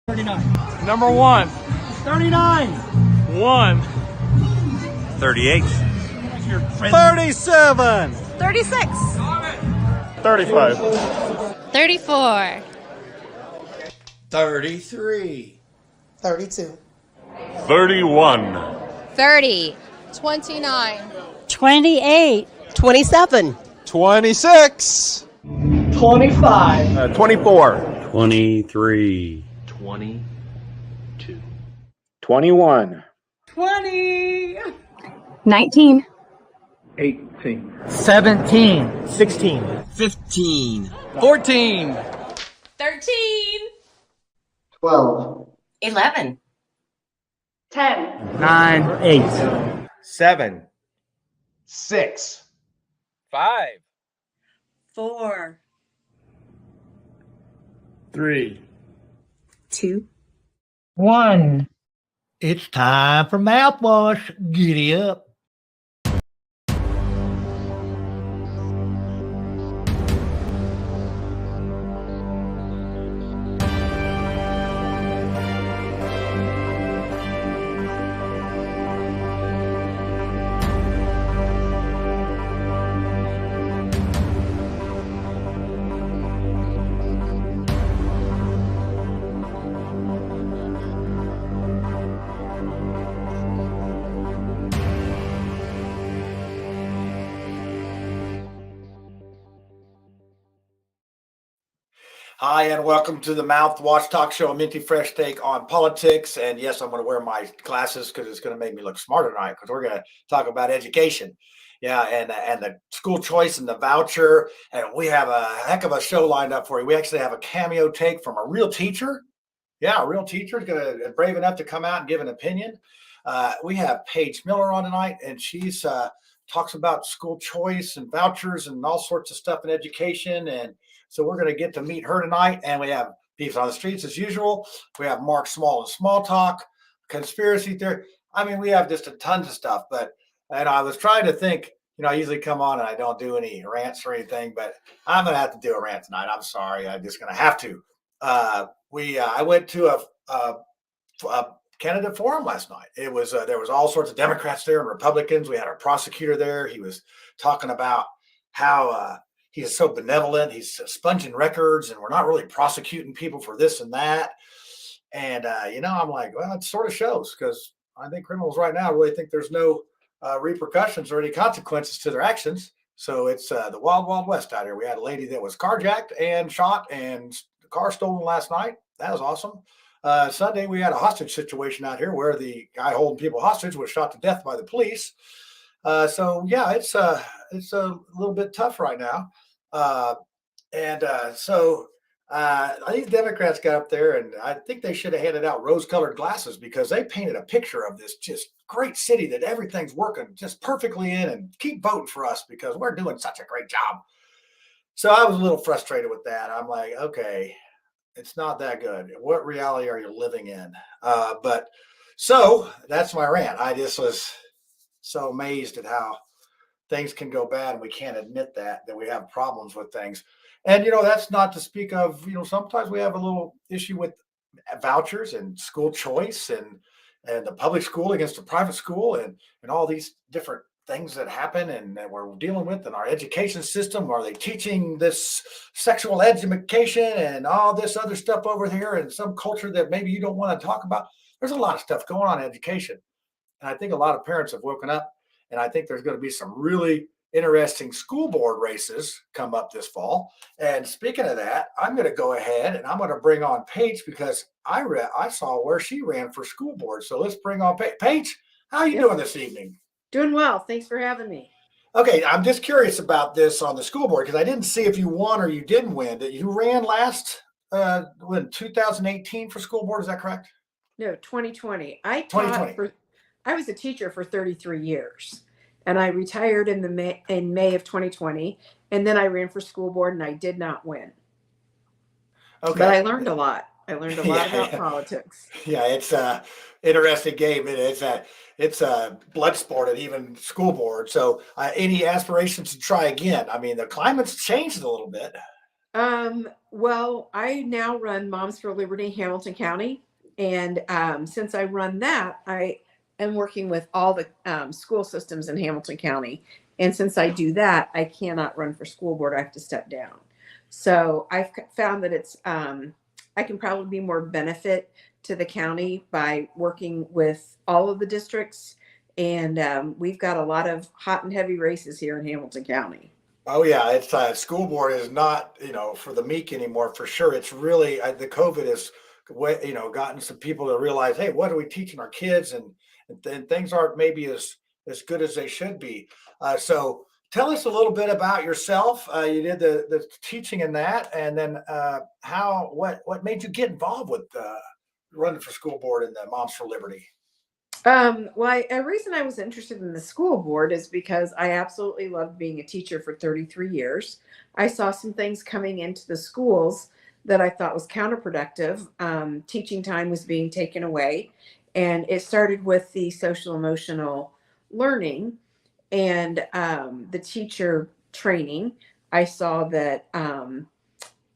39. Number 1. 39. 1. 38. 37. 36. 35. 34. 33. 32. 31. 30. 29. 28. 27. 26. 25. 24. 23. 22. 21. 20. 19. 18. 17. 16. 15. 14. 13. 12. 11. 10. 9. 8. 7. 6. 5. 4. 3. 2. 1. It's time for mouthwash. Giddy up. Hi, and welcome to the Mouthwash Talk Show, a minty fresh take on politics. And yes, I'm going to wear my glasses because it's going to make me look smarter tonight because we're going to talk about education. Yeah, and the school choice and the voucher. And we have a heck of a show lined up for you. We actually have a cameo take from a real teacher. Yeah, a real teacher is going to brave enough to come out and give an opinion. We have Paige Miller on tonight, and she's talks about school choice and vouchers and all sorts of stuff in education. And so we're going to get to meet her tonight. And we have Peeps on the streets as usual. We have Mark Small and Small Talk, conspiracy theory. I mean, we have just a tons of stuff. And I was trying to think, I usually come on and I don't do any rants or anything, but I'm going to have to do a rant tonight. I'm sorry. I'm just going to have to. I went to a candidate forum last night. It was there was all sorts of Democrats there and Republicans. We had our prosecutor there. He was talking about how he is so benevolent. He's sponging records, and we're not really prosecuting people for this and that. And I'm like, well, it sort of shows because I think criminals right now really think there's no repercussions or any consequences to their actions. So it's the wild, wild west out here. We had a lady that was carjacked and shot, and the car stolen last night. That was awesome. Sunday, we had a hostage situation out here where the guy holding people hostage was shot to death by the police. So yeah, it's a little bit tough right now. So I think Democrats got up there, and I think they should have handed out rose-colored glasses because they painted a picture of this just great city that everything's working just perfectly in, and keep voting for us because we're doing such a great job. So I was a little frustrated with that. I'm like, okay, it's not that good. What reality are you living in? But so that's my rant. I just was so amazed at how things can go bad, and we can't admit that we have problems with things. And that's not to speak of sometimes we have a little issue with vouchers and school choice and the public school against the private school and all these different things that happen and that we're dealing with in our education system. Are they teaching this sexual education and all this other stuff over here and some culture that maybe you don't want to talk about? There's a lot of stuff going on in education, and I think a lot of parents have woken up. And I think there's going to be some really interesting school board races come up this fall. And speaking of that, I'm going to go ahead and I'm going to bring on Paige because I saw where she ran for school board. So let's bring on Paige. Paige, how are you doing this evening? Doing well. Thanks for having me. Okay, I'm just curious about this on the school board because I didn't see if you won or you didn't win. You ran last in 2018 for school board. Is that correct? No, 2020. I was a teacher for 33 years, and I retired in May of 2020, and then I ran for school board, and I did not win. Okay, but I learned a lot. I learned a lot about politics. Yeah, it's a interesting game. It's a blood sport at even school board. So, any aspirations to try again? I mean, the climate's changed a little bit. Well, I now run Moms for Liberty Hamilton County. And since I run that, I am working with all the school systems in Hamilton County. And since I do that, I cannot run for school board. I have to step down. So I've found that it's, I can probably be more benefit to the county by working with all of the districts. And we've got a lot of hot and heavy races here in Hamilton County. Oh yeah, it's school board is not, for the meek anymore, for sure. It's really the COVID has gotten some people to realize, hey, what are we teaching our kids, and then things aren't maybe as good as they should be. So tell us a little bit about yourself. You did the teaching in that, and then what made you get involved with running for school board and the Moms for Liberty? Well, a reason I was interested in the school board is because I absolutely loved being a teacher for 33 years. I saw some things coming into the schools that I thought was counterproductive. Teaching time was being taken away, and it started with the social emotional learning and the teacher training. I saw that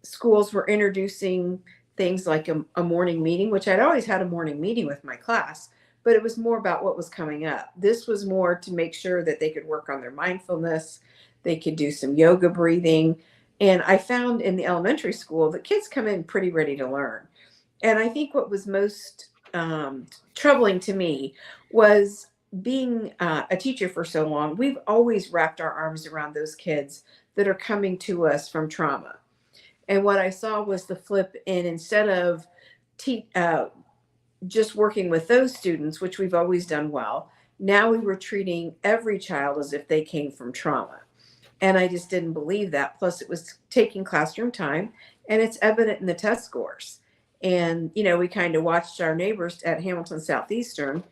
schools were introducing things like a morning meeting, which I'd always had a morning meeting with my class, but it was more about what was coming up. This was more to make sure that they could work on their mindfulness. They could do some yoga breathing. And I found in the elementary school that kids come in pretty ready to learn. And I think what was most troubling to me was being a teacher for so long. We've always wrapped our arms around those kids that are coming to us from trauma. And what I saw was the flip in, instead of just working with those students, which we've always done well, now we were treating every child as if they came from trauma. And I just didn't believe that. Plus, it was taking classroom time, and it's evident in the test scores. And, we kind of watched our neighbors at Hamilton Southeastern.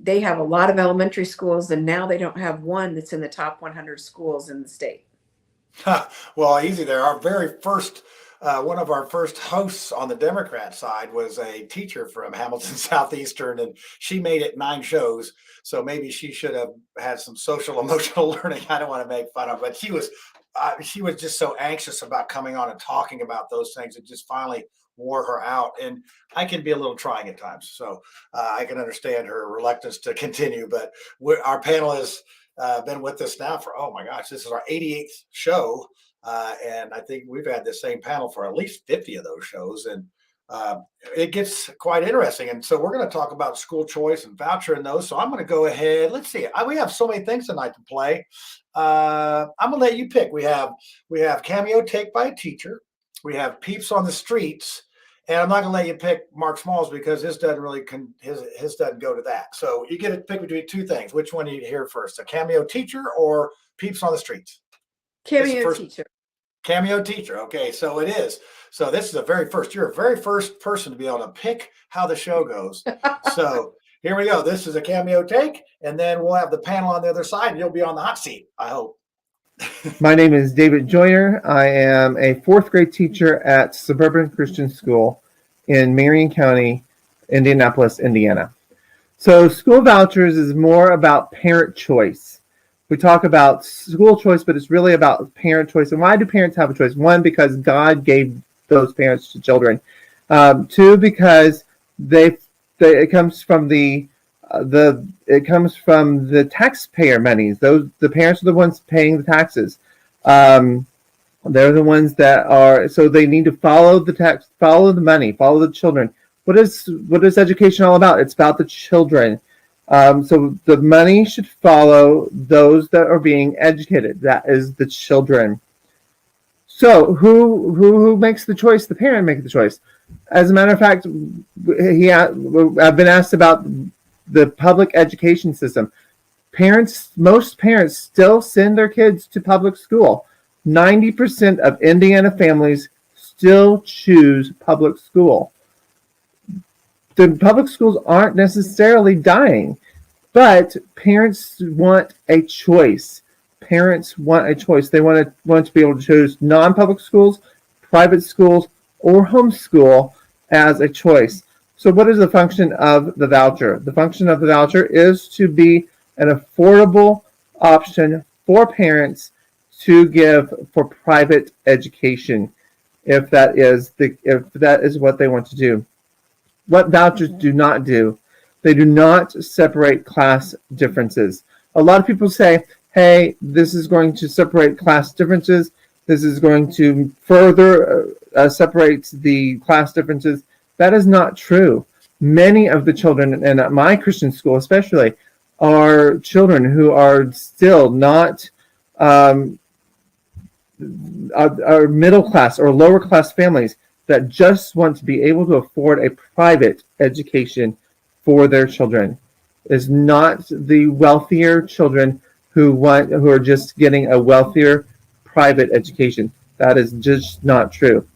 They have a lot of elementary schools, and now they don't have one that's in the top 100 schools in the state. Well, easy there. Our very first, one of our first hosts on the Democrat side was a teacher from Hamilton Southeastern, and she made it 9 shows. So maybe she should have had some social emotional learning. I don't want to make fun of her, but she was just so anxious about coming on and talking about those things. It just finally wore her out, and I can be a little trying at times. So I can understand her reluctance to continue, but our panel has been with us now for, oh my gosh, this is our 88th show. And I think we've had the same panel for at least 50 of those shows. And it gets quite interesting. And so we're going to talk about school choice and voucher and those. So I'm going to go ahead. Let's see. We have so many things tonight to play. I'm going to let you pick. We have Cameo Take by a Teacher. We have Peeps on the Streets. And I'm not going to let you pick Mark Smalls because his doesn't really his doesn't go to that. So you get to pick between 2 things. Which one do you hear first? A Cameo Teacher or Peeps on the Streets? Cameo Teacher. Cameo Teacher. Okay, so it is. So this is you're a very first person to be able to pick how the show goes. So here we go. This is a Cameo Take, and then we'll have the panel on the other side, and you'll be on the hot seat, I hope. My name is David Joyner. I am a 4th grade teacher at Suburban Christian School in Marion County, Indianapolis, Indiana. So school vouchers is more about parent choice. We talk about school choice, but it's really about parent choice. And why do parents have a choice? 1, because God gave those parents to children. 2, because it comes from the taxpayer monies. The parents are the ones paying the taxes. They're the ones that are, so they need to follow the tax, follow the money, follow the children. What is education all about? It's about the children. So the money should follow those that are being educated. That is the children. So who makes the choice? The parent makes the choice. As a matter of fact, I've been asked about the public education system. Most parents still send their kids to public school. 90% of Indiana families still choose public school. The public schools aren't necessarily dying, but parents want a choice. Parents want a choice. They want to be able to choose non-public schools, private schools, or homeschool as a choice. So what is the function of the voucher? The function of the voucher is to be an affordable option for parents to give for private education. if that is what they want to do. What vouchers do not do, they do not separate class differences. A lot of people say, hey, this is going to separate class differences. This is going to further separate the class differences. That is not true. Many of the children, and at my Christian school especially, are children who are still not are middle class or lower class families that just want to be able to afford a private education for their children. It's not the wealthier children who are just getting a wealthier private education. That is just not true.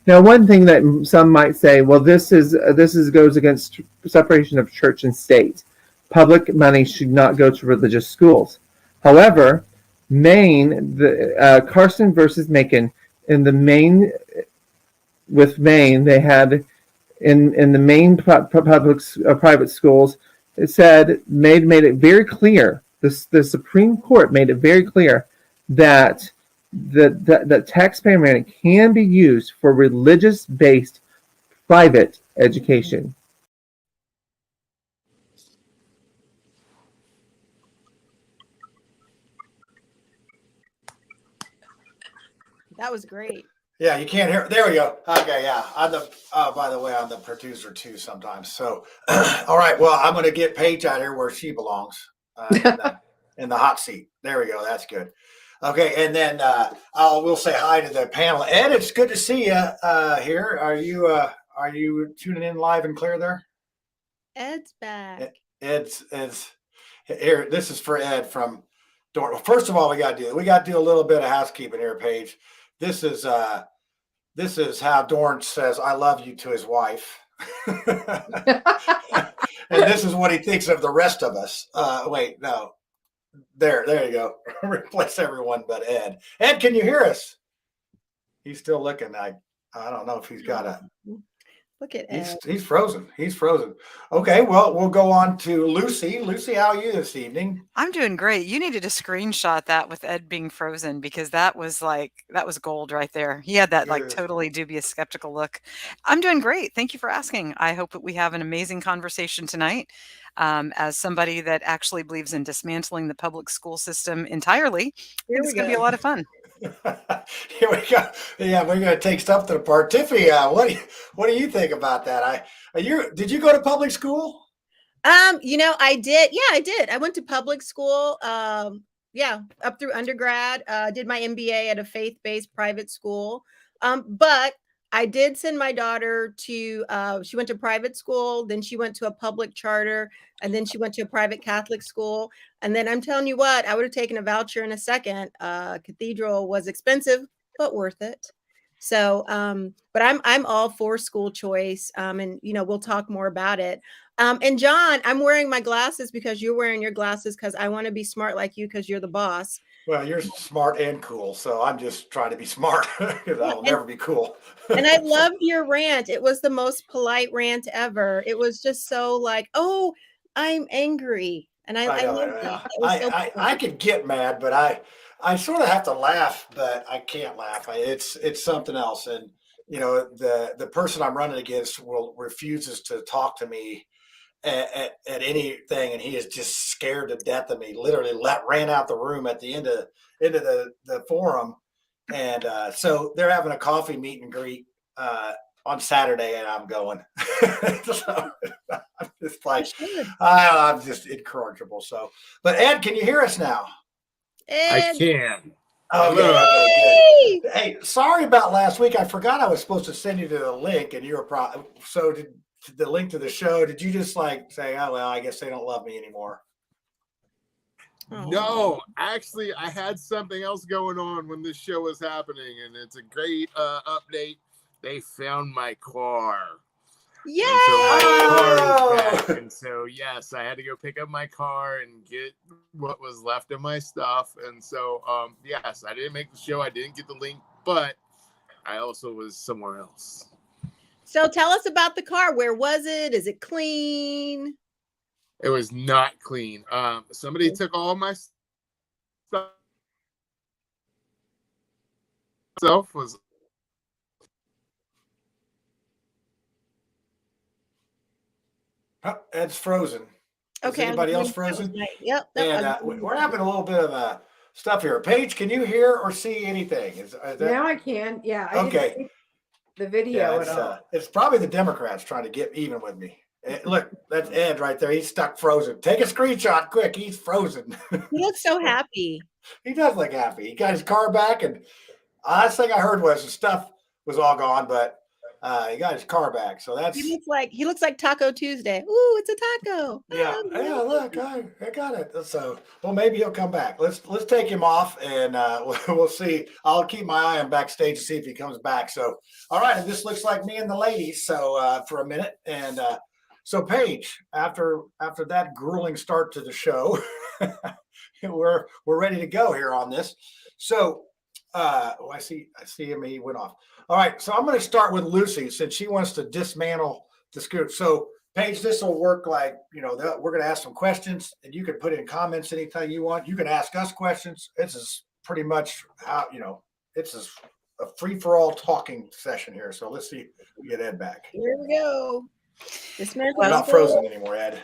Now, one thing that some might say, well, this goes against separation of church and state. Public money should not go to religious schools. However, Carson versus Macon, with Maine, they had in the Maine private schools, it said made it very clear. The Supreme Court made it very clear that that taxpayer money can be used for religious-based private education. That was great. Yeah, you can't hear. There we go. Okay, yeah. By the way, I'm the producer too sometimes. So, all right. Well, I'm going to get Paige out here where she belongs, in the hot seat. There we go. That's good. Okay, and then we'll say hi to the panel. Ed, it's good to see you here. Are you tuning in live and clear there? Ed's back. Ed's here. This is for Ed from Dorn. First of all, we got to do a little bit of housekeeping here, Paige. This is how Dorn says "I love you" to his wife, and this is what he thinks of the rest of us. Wait, no. There you go. Replace everyone but Ed. Ed, can you hear us? He's still looking. I don't know if he's got a. Look at Ed. He's frozen. He's frozen. Okay, well, we'll go on to Lucy. Lucy, how are you this evening? I'm doing great. You needed to screenshot that with Ed being frozen because that was gold right there. He had that totally dubious, skeptical look. I'm doing great. Thank you for asking. I hope that we have an amazing conversation tonight. As somebody that actually believes in dismantling the public school system entirely, it's going to be a lot of fun. Here we go. Yeah, we're going to take something apart. Tiffany, what do you think about that? Did you go to public school? I did. Yeah, I did. I went to public school. Up through undergrad. Did my MBA at a faith-based private school. But I did send my daughter to, she went to private school, then she went to a public charter, and then she went to a private Catholic school. And then I'm telling you what, I would have taken a voucher in a second. Cathedral was expensive, but worth it. So, but I'm all for school choice. And we'll talk more about it. And John, I'm wearing my glasses because you're wearing your glasses because I want to be smart like you because you're the boss. Well, you're smart and cool, so I'm just trying to be smart because I will never be cool. And I loved your rant. It was the most polite rant ever. It was just so like, oh, I'm angry. And I loved it. I could get mad, but I sort of have to laugh, but I can't laugh. It's something else. And, the person I'm running against refuses to talk to me at anything, and he is just scared to death of me. Literally ran out the room at the end of the forum, and so they're having a coffee meet and greet on Saturday, and I'm going. So I'm just like, I'm just incorrigible. So, but Ed, can you hear us now? Ed. I can. Okay, good. Hey, sorry about last week. I forgot I was supposed to send you to the link, and you were so did. The link to the show, did you just say, oh, well, I guess they don't love me anymore? No, actually, I had something else going on when this show was happening, and it's a great update. They found my car. Yay! And so my car is back. And so, yes, I had to go pick up my car and get what was left of my stuff. And so, yes, I didn't make the show. I didn't get the link, but I also was somewhere else. So tell us about the car. Where was it? Is it clean? It was not clean. Somebody took all my stuff. Ed's frozen. Is Okay. anybody else frozen? Yep. And we're having a little bit of stuff here. Paige, can you hear or see anything? Is that... Now I can. Yeah. I Okay. didn't see the video at all. It's probably the Democrats trying to get even with me. Look, that's Ed right there. He's stuck frozen. Take a screenshot quick. He's frozen. He looks so happy. He does look happy. He got his car back, and last thing I heard was the stuff was all gone, but he got his car back. So that's... He looks like Taco Tuesday. Ooh, it's a taco. Yeah, look, I got it. So, well, maybe he'll come back. Let's take him off, and we'll see. I'll keep my eye on backstage to see if he comes back. So, all right, and this looks like me and the ladies. So for a minute, and so Paige, after that grueling start to the show, we're ready to go here on this. So, I see him. He went off. All right, so I'm going to start with Lucy since she wants to dismantle the scoop. So, Paige, this will work like, we're going to ask some questions, and you can put in comments anytime you want. You can ask us questions. This is pretty much how, it's a free-for-all talking session here. So let's see if we get Ed back. Here we go. We're not frozen anymore, Ed.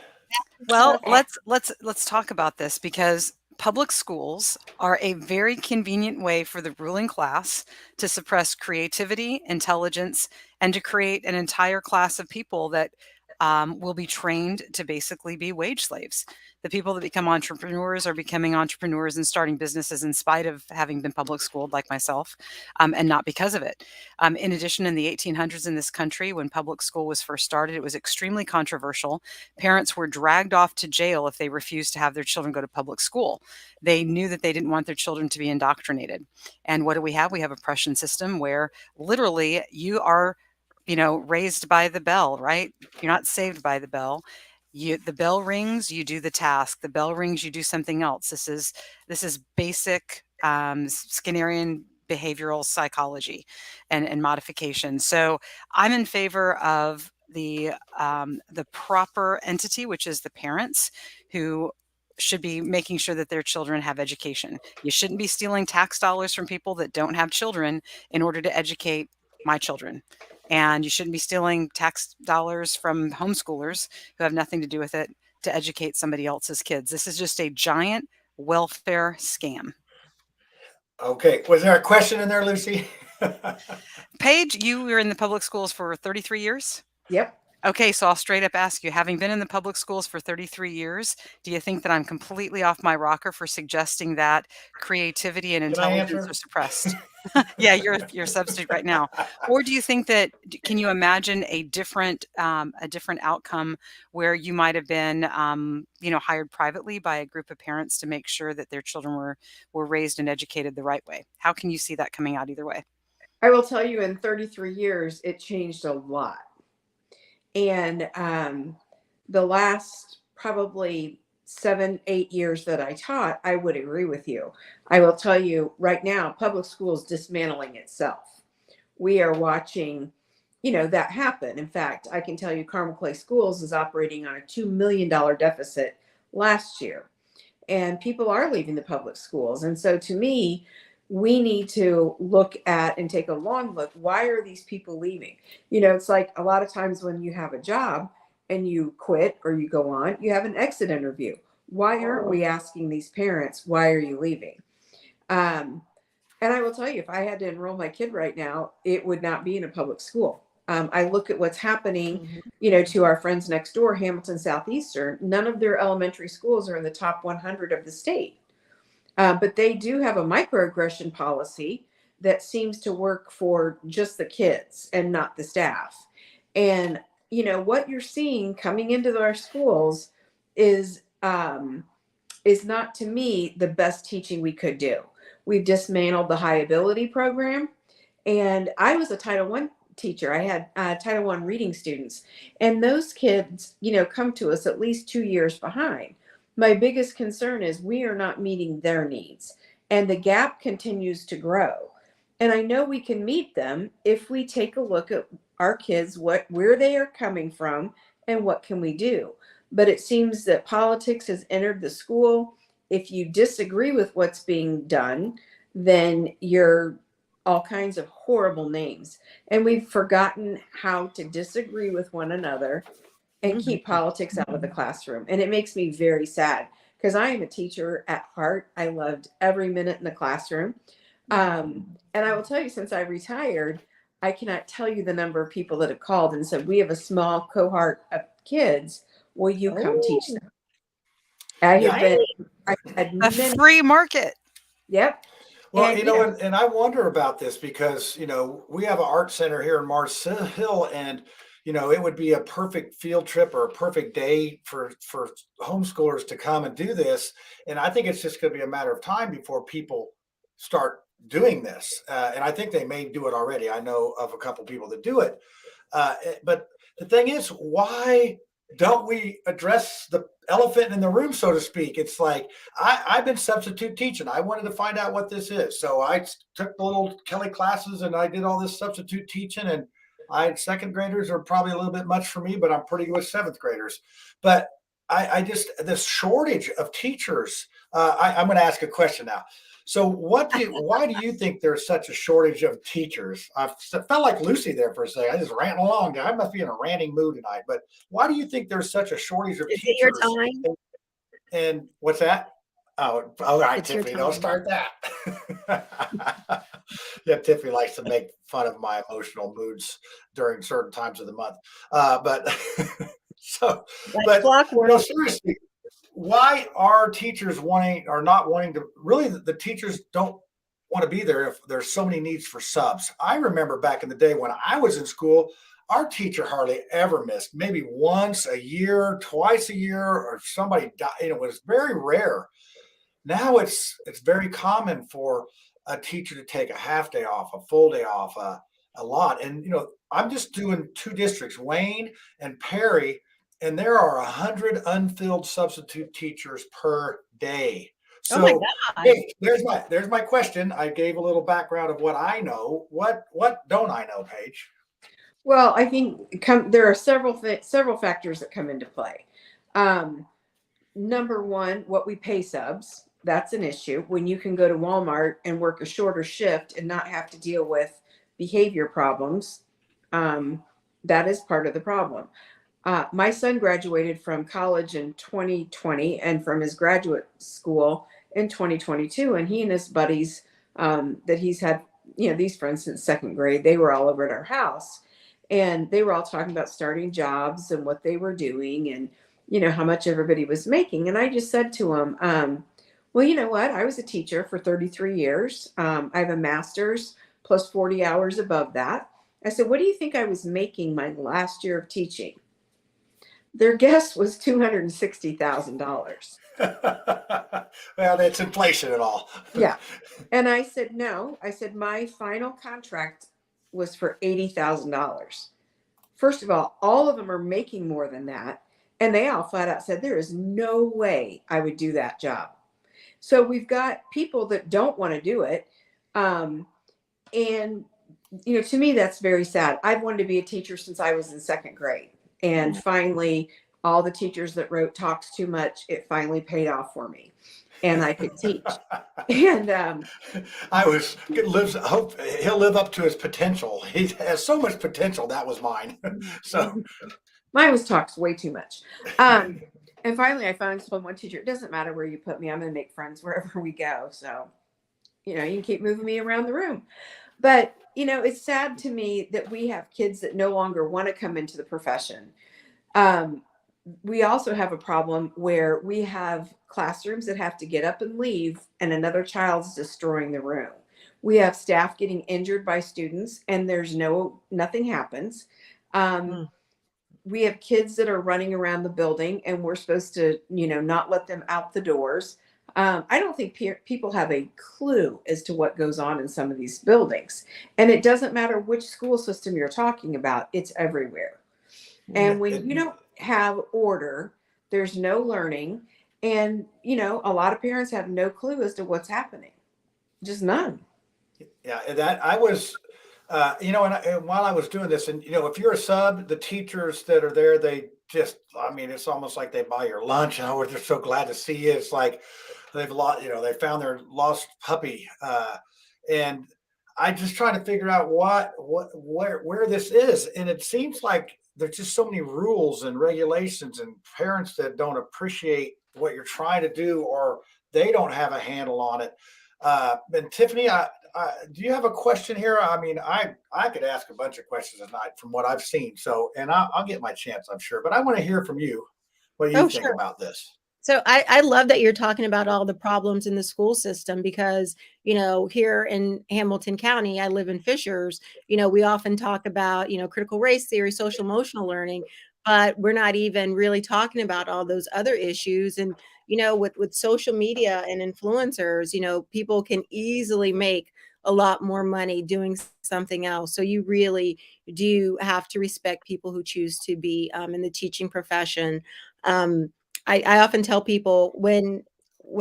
Well, let's talk about this because public schools are a very convenient way for the ruling class to suppress creativity, intelligence, and to create an entire class of people that will be trained to basically be wage slaves. The people that become entrepreneurs are becoming entrepreneurs and starting businesses in spite of having been public schooled like myself, and not because of it. In addition, in the 1800s in this country, when public school was first started, it was extremely controversial. Parents were dragged off to jail if they refused to have their children go to public school. They knew that they didn't want their children to be indoctrinated. And what do? We have a oppression system where literally you are raised by the bell, right? You're not saved by the bell. The bell rings, you do the task. The bell rings, you do something else. This is basic Skinnerian behavioral psychology and modification. So I'm in favor of the proper entity, which is the parents, who should be making sure that their children have education. You shouldn't be stealing tax dollars from people that don't have children in order to educate my children. And you shouldn't be stealing tax dollars from homeschoolers who have nothing to do with it to educate somebody else's kids. This is just a giant welfare scam. Okay. Was there a question in there, Lucy? Paige, you were in the public schools for 33 years? Yep. Okay, so I'll straight up ask you, having been in the public schools for 33 years, do you think that I'm completely off my rocker for suggesting that creativity and intelligence are suppressed? Yeah, you're a substitute right now. Or do you think that, can you imagine a different outcome where you might have been, hired privately by a group of parents to make sure that their children were raised and educated the right way? How can you see that coming out either way? I will tell you, in 33 years, it changed a lot. And the last probably 7-8 years that I taught, I would agree with you. I will tell you right now, public school is dismantling itself. We are watching, that happen. In fact, I can tell you Carmel Clay Schools is operating on a $2 million deficit last year. And people are leaving the public schools. And so to me, we need to look at and take a long look. Why are these people leaving? It's like a lot of times when you have a job and you quit or you go on, you have an exit interview. Why aren't we asking these parents, why are you leaving? And I will tell you, if I had to enroll my kid right now, it would not be in a public school. I look at what's happening, to our friends next door, Hamilton Southeastern. None of their elementary schools are in the top 100 of the state. But they do have a microaggression policy that seems to work for just the kids and not the staff. And, what you're seeing coming into our schools is not, to me, the best teaching we could do. We've dismantled the high ability program. And I was a Title I teacher. I had Title I reading students. And those kids, come to us at least 2 years behind. My biggest concern is we are not meeting their needs, and the gap continues to grow. And I know we can meet them if we take a look at our kids, where they are coming from, and what can we do. But it seems that politics has entered the school. If you disagree with what's being done, then you're all kinds of horrible names. And we've forgotten how to disagree with one another and keep politics out of the classroom. And it makes me very sad because I am a teacher at heart. I loved every minute in the classroom. And I will tell you, since I retired, I cannot tell you the number of people that have called and said, we have a small cohort of kids. Will you come teach them? I had a free market. Yep. Well, and I wonder about this because, we have an art center here in Mars Hill, and, it would be a perfect field trip or a perfect day for homeschoolers to come and do this. And I think it's just going to be a matter of time before people start doing this. And I think they may do it already. I know of a couple people that do it. But the thing is, why don't we address the elephant in the room, so to speak? It's like, I've been substitute teaching. I wanted to find out what this is. So I took the little Kelly classes and I did all this substitute teaching, and second graders are probably a little bit much for me, but I'm pretty good with seventh graders. But I just, this shortage of teachers, I'm going to ask a question now. So why do you think there's such a shortage of teachers? I felt like Lucy there for a second. I just ran along. I must be in a ranting mood tonight. But why do you think there's such a shortage of teachers? Your time? And what's that? Oh, all right, Tiffany, don't start that. Yeah, Tiffany likes to make fun of my emotional moods during certain times of the month. But seriously, why are teachers not wanting to, really, the teachers don't want to be there if there's so many needs for subs? I remember back in the day when I was in school, our teacher hardly ever missed, maybe once a year, twice a year, or somebody died. It was very rare. Now it's very common for a teacher to take a half day off, a full day off, a lot. And, I'm just doing 2 districts, Wayne and Perry, and there are 100 unfilled substitute teachers per day. So, oh my God. Hey, there's my question. I gave a little background of what I know. What don't I know, Paige? Well, I think there are several factors that come into play. Number one, what we pay subs. That's an issue. When you can go to Walmart and work a shorter shift and not have to deal with behavior problems, that is part of the problem. My son graduated from college in 2020 and from his graduate school in 2022. And he and his buddies that he's had, these friends since second grade, they were all over at our house. And they were all talking about starting jobs and what they were doing and, how much everybody was making. And I just said to him, well, you know what? I was a teacher for 33 years. I have a master's plus 40 hours above that. I said, what do you think I was making my last year of teaching? Their guess was $260,000. Well, that's inflation and all. Yeah. And I said, no. I said, my final contract was for $80,000. First of all of them are making more than that. And they all flat out said, there is no way I would do that job. So we've got people that don't want to do it. And, to me, that's very sad. I've wanted to be a teacher since I was in second grade. And finally, all the teachers that wrote Talks Too Much, it finally paid off for me. And I could teach. And hope he'll live up to his potential. He has so much potential. That was mine. So mine was Talks way too much. And finally, I found one teacher. It doesn't matter where you put me. I'm going to make friends wherever we go. So, you can keep moving me around the room. But, it's sad to me that we have kids that no longer want to come into the profession. We also have a problem where we have classrooms that have to get up and leave and another child's destroying the room. We have staff getting injured by students and nothing happens. We have kids that are running around the building and we're supposed to, not let them out the doors. I don't think people have a clue as to what goes on in some of these buildings. And it doesn't matter which school system you're talking about, it's everywhere. And when you don't have order, there's no learning. And, a lot of parents have no clue as to what's happening. Just none. Yeah, that I was, and while I was doing this, and, if you're a sub, the teachers that are there, they just, it's almost like they buy your lunch. They're so glad to see you. It's like they've lost, they found their lost puppy. And I just trying to figure out where this is. And it seems like there's just so many rules and regulations and parents that don't appreciate what you're trying to do, or they don't have a handle on it. And Tiffany, do you have a question here? I mean, I could ask a bunch of questions tonight from what I've seen. So, and I'll get my chance, I'm sure, but I want to hear from you what you think about this. So I love that you're talking about all the problems in the school system, because, you know, here in Hamilton County, I live in Fishers, you know, we often talk about, you know, critical race theory, social emotional learning, but we're not even really talking about all those other issues. And, you know, with social media and influencers, you know, people can easily make a lot more money doing something else. So you really do have to respect people who choose to be in the teaching profession. I often tell people, when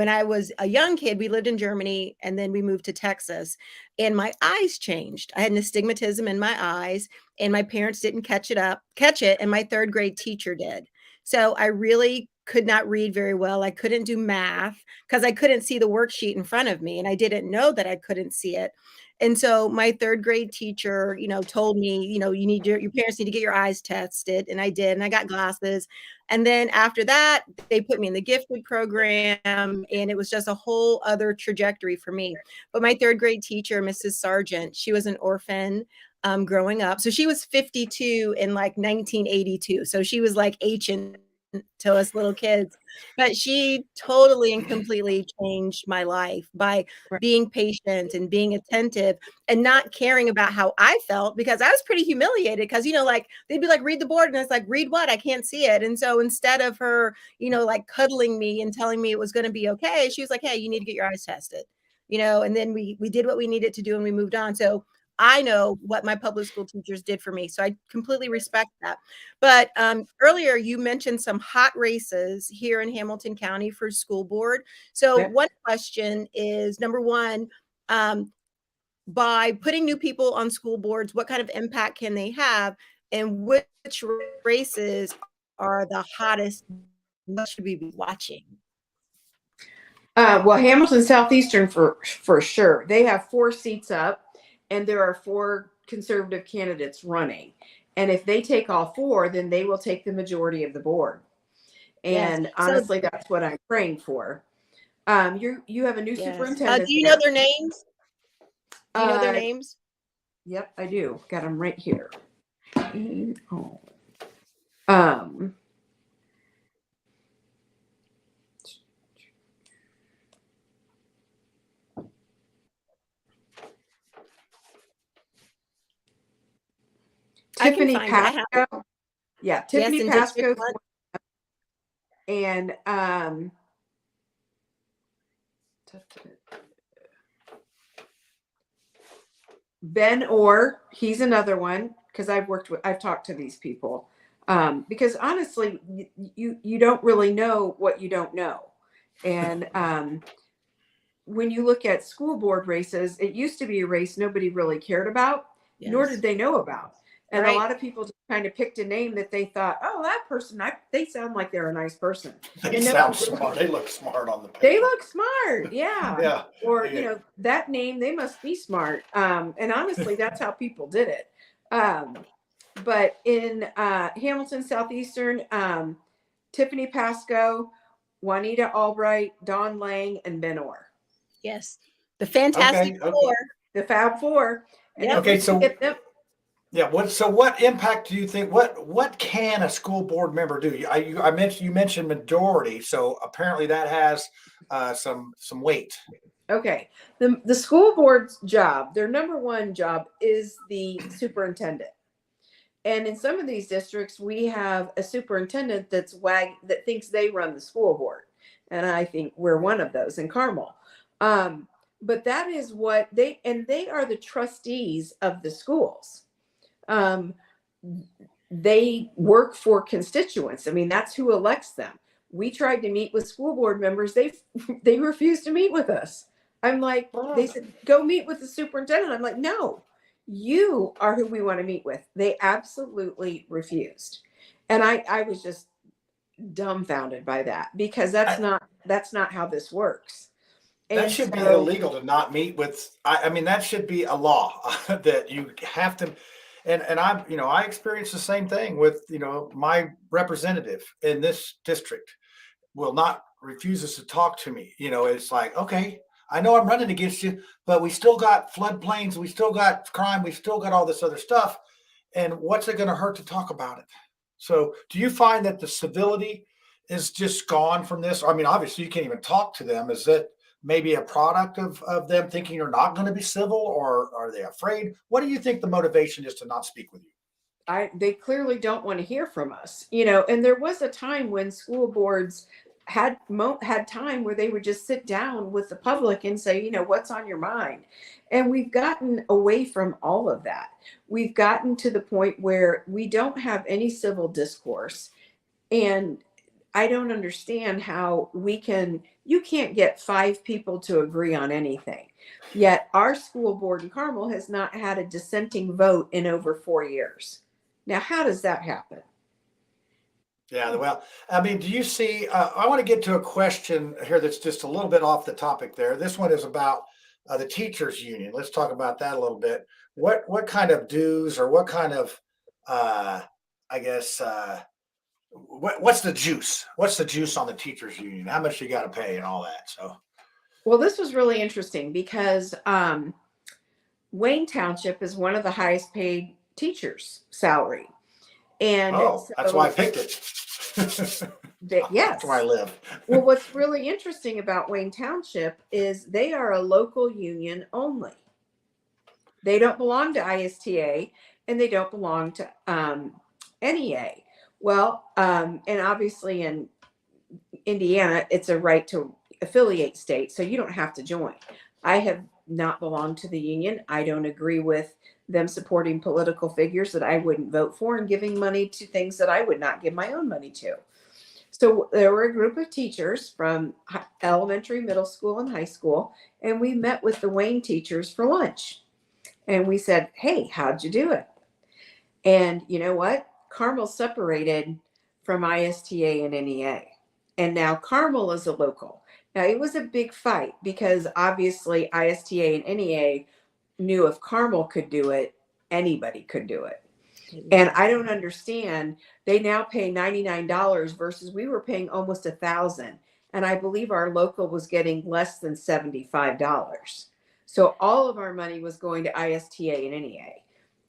I was a young kid, we lived in Germany and then we moved to Texas, and my eyes changed. I had an astigmatism in my eyes, and my parents didn't catch it, and my third grade teacher did. So I really could not read very well. I couldn't do math because I couldn't see the worksheet in front of me, and I didn't know that I couldn't see it. And so my third grade teacher, you know, told me, you know, your parents need to get your eyes tested. And I did, and I got glasses. And then after that, they put me in the gifted program, and it was just a whole other trajectory for me. But my third grade teacher, Mrs. Sargent, she was an orphan growing up. So she was 52 in like 1982. So she was like ancient to us little kids, but she totally and completely changed my life by being patient and being attentive and not caring about how I felt, because I was pretty humiliated, because, you know, like they'd be like, read the board, and it's like, read what? I can't see it. And so instead of her, you know, like cuddling me and telling me it was going to be okay, she was like, hey, you need to get your eyes tested, you know. And then we did what we needed to do, and we moved on. So I know what my public school teachers did for me. So I completely respect that. But earlier you mentioned some hot races here in Hamilton County for school board. So one question is, number one, by putting new people on school boards, what kind of impact can they have? And which races are the hottest? What should we be watching? Well, Hamilton Southeastern for sure. They have 4 seats up, and there are 4 conservative candidates running. And if they take all 4, then they will take the majority of the board. And yes. honestly, that's what I'm praying for. You have a new superintendent. Do you know their names? Do you know their names? Yep, I do. Got them right here. Tiffany Pasco. Yeah, Tiffany Pasco. And Ben Orr, he's another one, because I've talked to these people. Because honestly, you don't really know what you don't know. And when you look at school board races, it used to be a race nobody really cared about, nor did they know about. And a lot of people just kind of picked a name that they thought, oh, that person, they sound like they're a nice person. They sound smart. They look smart on the paper. They look smart. Yeah. Yeah. Or, you know, that name, they must be smart. And honestly, that's how people did it. But in Hamilton Southeastern, Tiffany Pasco, Juanita Albright, Dawn Lang, and Ben Orr. Yes. The Fantastic Four. The Fab Four. And okay, so yeah. What impact do you think? What can a school board member do? You mentioned majority, so apparently that has some weight. Okay, the school board's job, their number one job, is the superintendent. And in some of these districts, we have a superintendent that thinks they run the school board, and I think we're one of those in Carmel. But that is what they are, the trustees of the schools. They work for constituents. I mean, that's who elects them. We tried to meet with school board members. They refused to meet with us. I'm like, they said, go meet with the superintendent. I'm like, no, you are who we want to meet with. They absolutely refused. And I was just dumbfounded by that, because that's not how this works. That should be illegal to not meet with. I mean, that should be a law that you have to. And I'm, I experienced the same thing with, my representative in this district will not refuses to talk to me. It's like, okay, I know I'm running against you, but we still got floodplains, we still got crime, we still got all this other stuff. And what's it going to hurt to talk about it? So do you find that the civility is just gone from this? I mean, obviously you can't even talk to them. Is it maybe a product of them thinking you're not going to be civil, or are they afraid? What do you think the motivation is to not speak with you? They clearly don't want to hear from us, and there was a time when school boards had time where they would just sit down with the public and say, what's on your mind? And we've gotten away from all of that. We've gotten to the point where we don't have any civil discourse. And I don't understand how you can't get 5 people to agree on anything. Yet our school board in Carmel has not had a dissenting vote in over 4 years. Now, how does that happen? Yeah, well, I mean, do you see, I want to get to a question here that's just a little bit off the topic there. This one is about the teachers union. Let's talk about that a little bit. What kind of dues, or what kind of, what's the juice? What's the juice on the teachers union? How much you got to pay and all that? So, well, this was really interesting because Wayne Township is one of the highest paid teachers' salary. And that's why I picked it. Yes. That's where I live. Well, what's really interesting about Wayne Township is they are a local union only. They don't belong to ISTA and they don't belong to NEA. Well, and obviously in Indiana, it's a right to affiliate state, so you don't have to join. I have not belonged to the union. I don't agree with them supporting political figures that I wouldn't vote for and giving money to things that I would not give my own money to. So there were a group of teachers from elementary, middle school, and high school, and we met with the Wayne teachers for lunch. And we said, hey, how'd you do it? And you know what? Carmel separated from ISTA and NEA. And now Carmel is a local. Now, it was a big fight because obviously ISTA and NEA knew if Carmel could do it, anybody could do it. And I don't understand. They now pay $99 versus we were paying almost $1,000. And I believe our local was getting less than $75. So all of our money was going to ISTA and NEA,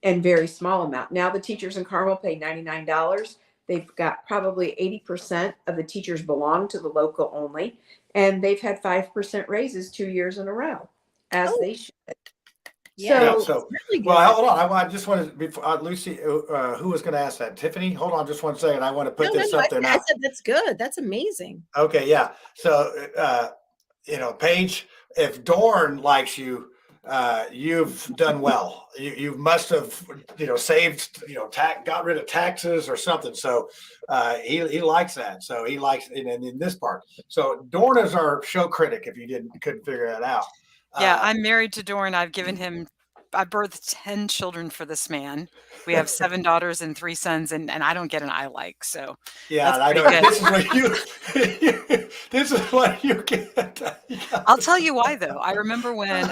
and very small amount. Now the teachers in Carmel pay $99. They've got probably 80% of the teachers belong to the local only. And they've had 5% raises 2 years in a row, as they should. Yeah. So really good. Well, hold on. I just wanted before Lucy, who was going to ask that? Tiffany, hold on just one second. I want to put this up there now. I said that's good. That's amazing. Okay, yeah. So, Paige, if Dorn likes you, you've done well. You must have, saved, got rid of taxes or something. So he likes that. So he likes in this part. So Dorn is our show critic. If you couldn't figure that out. Yeah, I'm married to Dorn. I birthed 10 children for this man. We have 7 daughters and 3 sons, and I don't get an I like. So yeah, I know. This is what you get. I'll tell you why, though. I remember when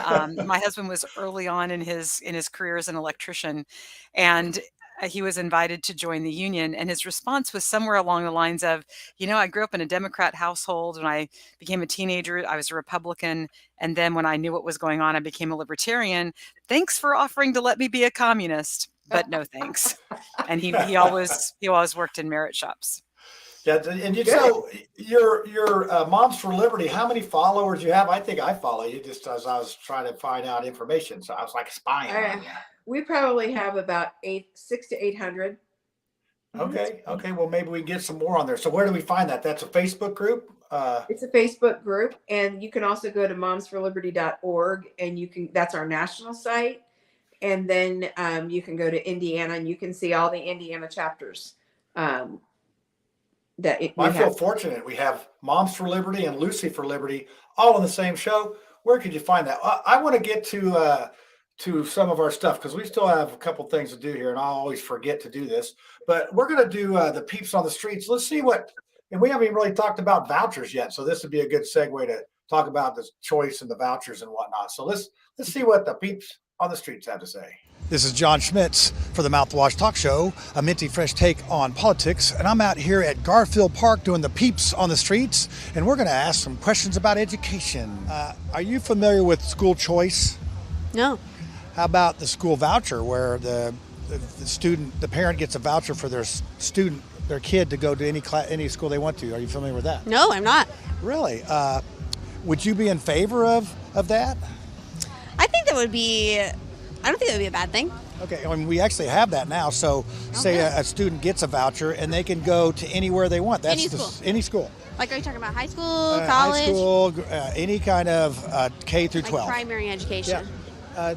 my husband was early on in his career as an electrician, and he was invited to join the union, and his response was somewhere along the lines of, I grew up in a Democrat household. When I became a teenager, I was a Republican. And then when I knew what was going on, I became a libertarian. Thanks for offering to let me be a communist, but no thanks. And he always worked in merit shops. Yeah, and so your Moms for Liberty, how many followers you have? I think I follow you just as I was trying to find out information. So I was like spying on you. We probably have about 600 to 800. Okay. Well, maybe we can get some more on there. So where do we find that? That's a Facebook group? It's a Facebook group, and you can also go to momsforliberty.org, and that's our national site. And then you can go to Indiana, and you can see all the Indiana chapters. I feel fortunate. We have Moms for Liberty and Lucy for Liberty all on the same show. Where could you find that? I want to get to some of our stuff because we still have a couple things to do here, and I always forget to do this. But we're going to do the Peeps on the Streets. Let's see and we haven't even really talked about vouchers yet, so this would be a good segue to talk about the choice and the vouchers and whatnot. So let's see what the Peeps on the Streets have to say. This is John Schmitz for the Mouthwash Talk Show, a minty fresh take on politics. And I'm out here at Garfield Park doing the Peeps on the streets. And we're going to ask some questions about education. Are you familiar with school choice? No. How about the school voucher, where the parent gets a voucher for their kid to go to any school they want to? Are you familiar with that? No, I'm not. Really? Would you be in favor of that? I think that would be... I don't think that would be a bad thing. Okay, I mean, we actually have that now. So, say a student gets a voucher and they can go to anywhere they want. That's any school. Like, are you talking about high school, college? High school, any kind of K through 12. Like primary education. Yeah.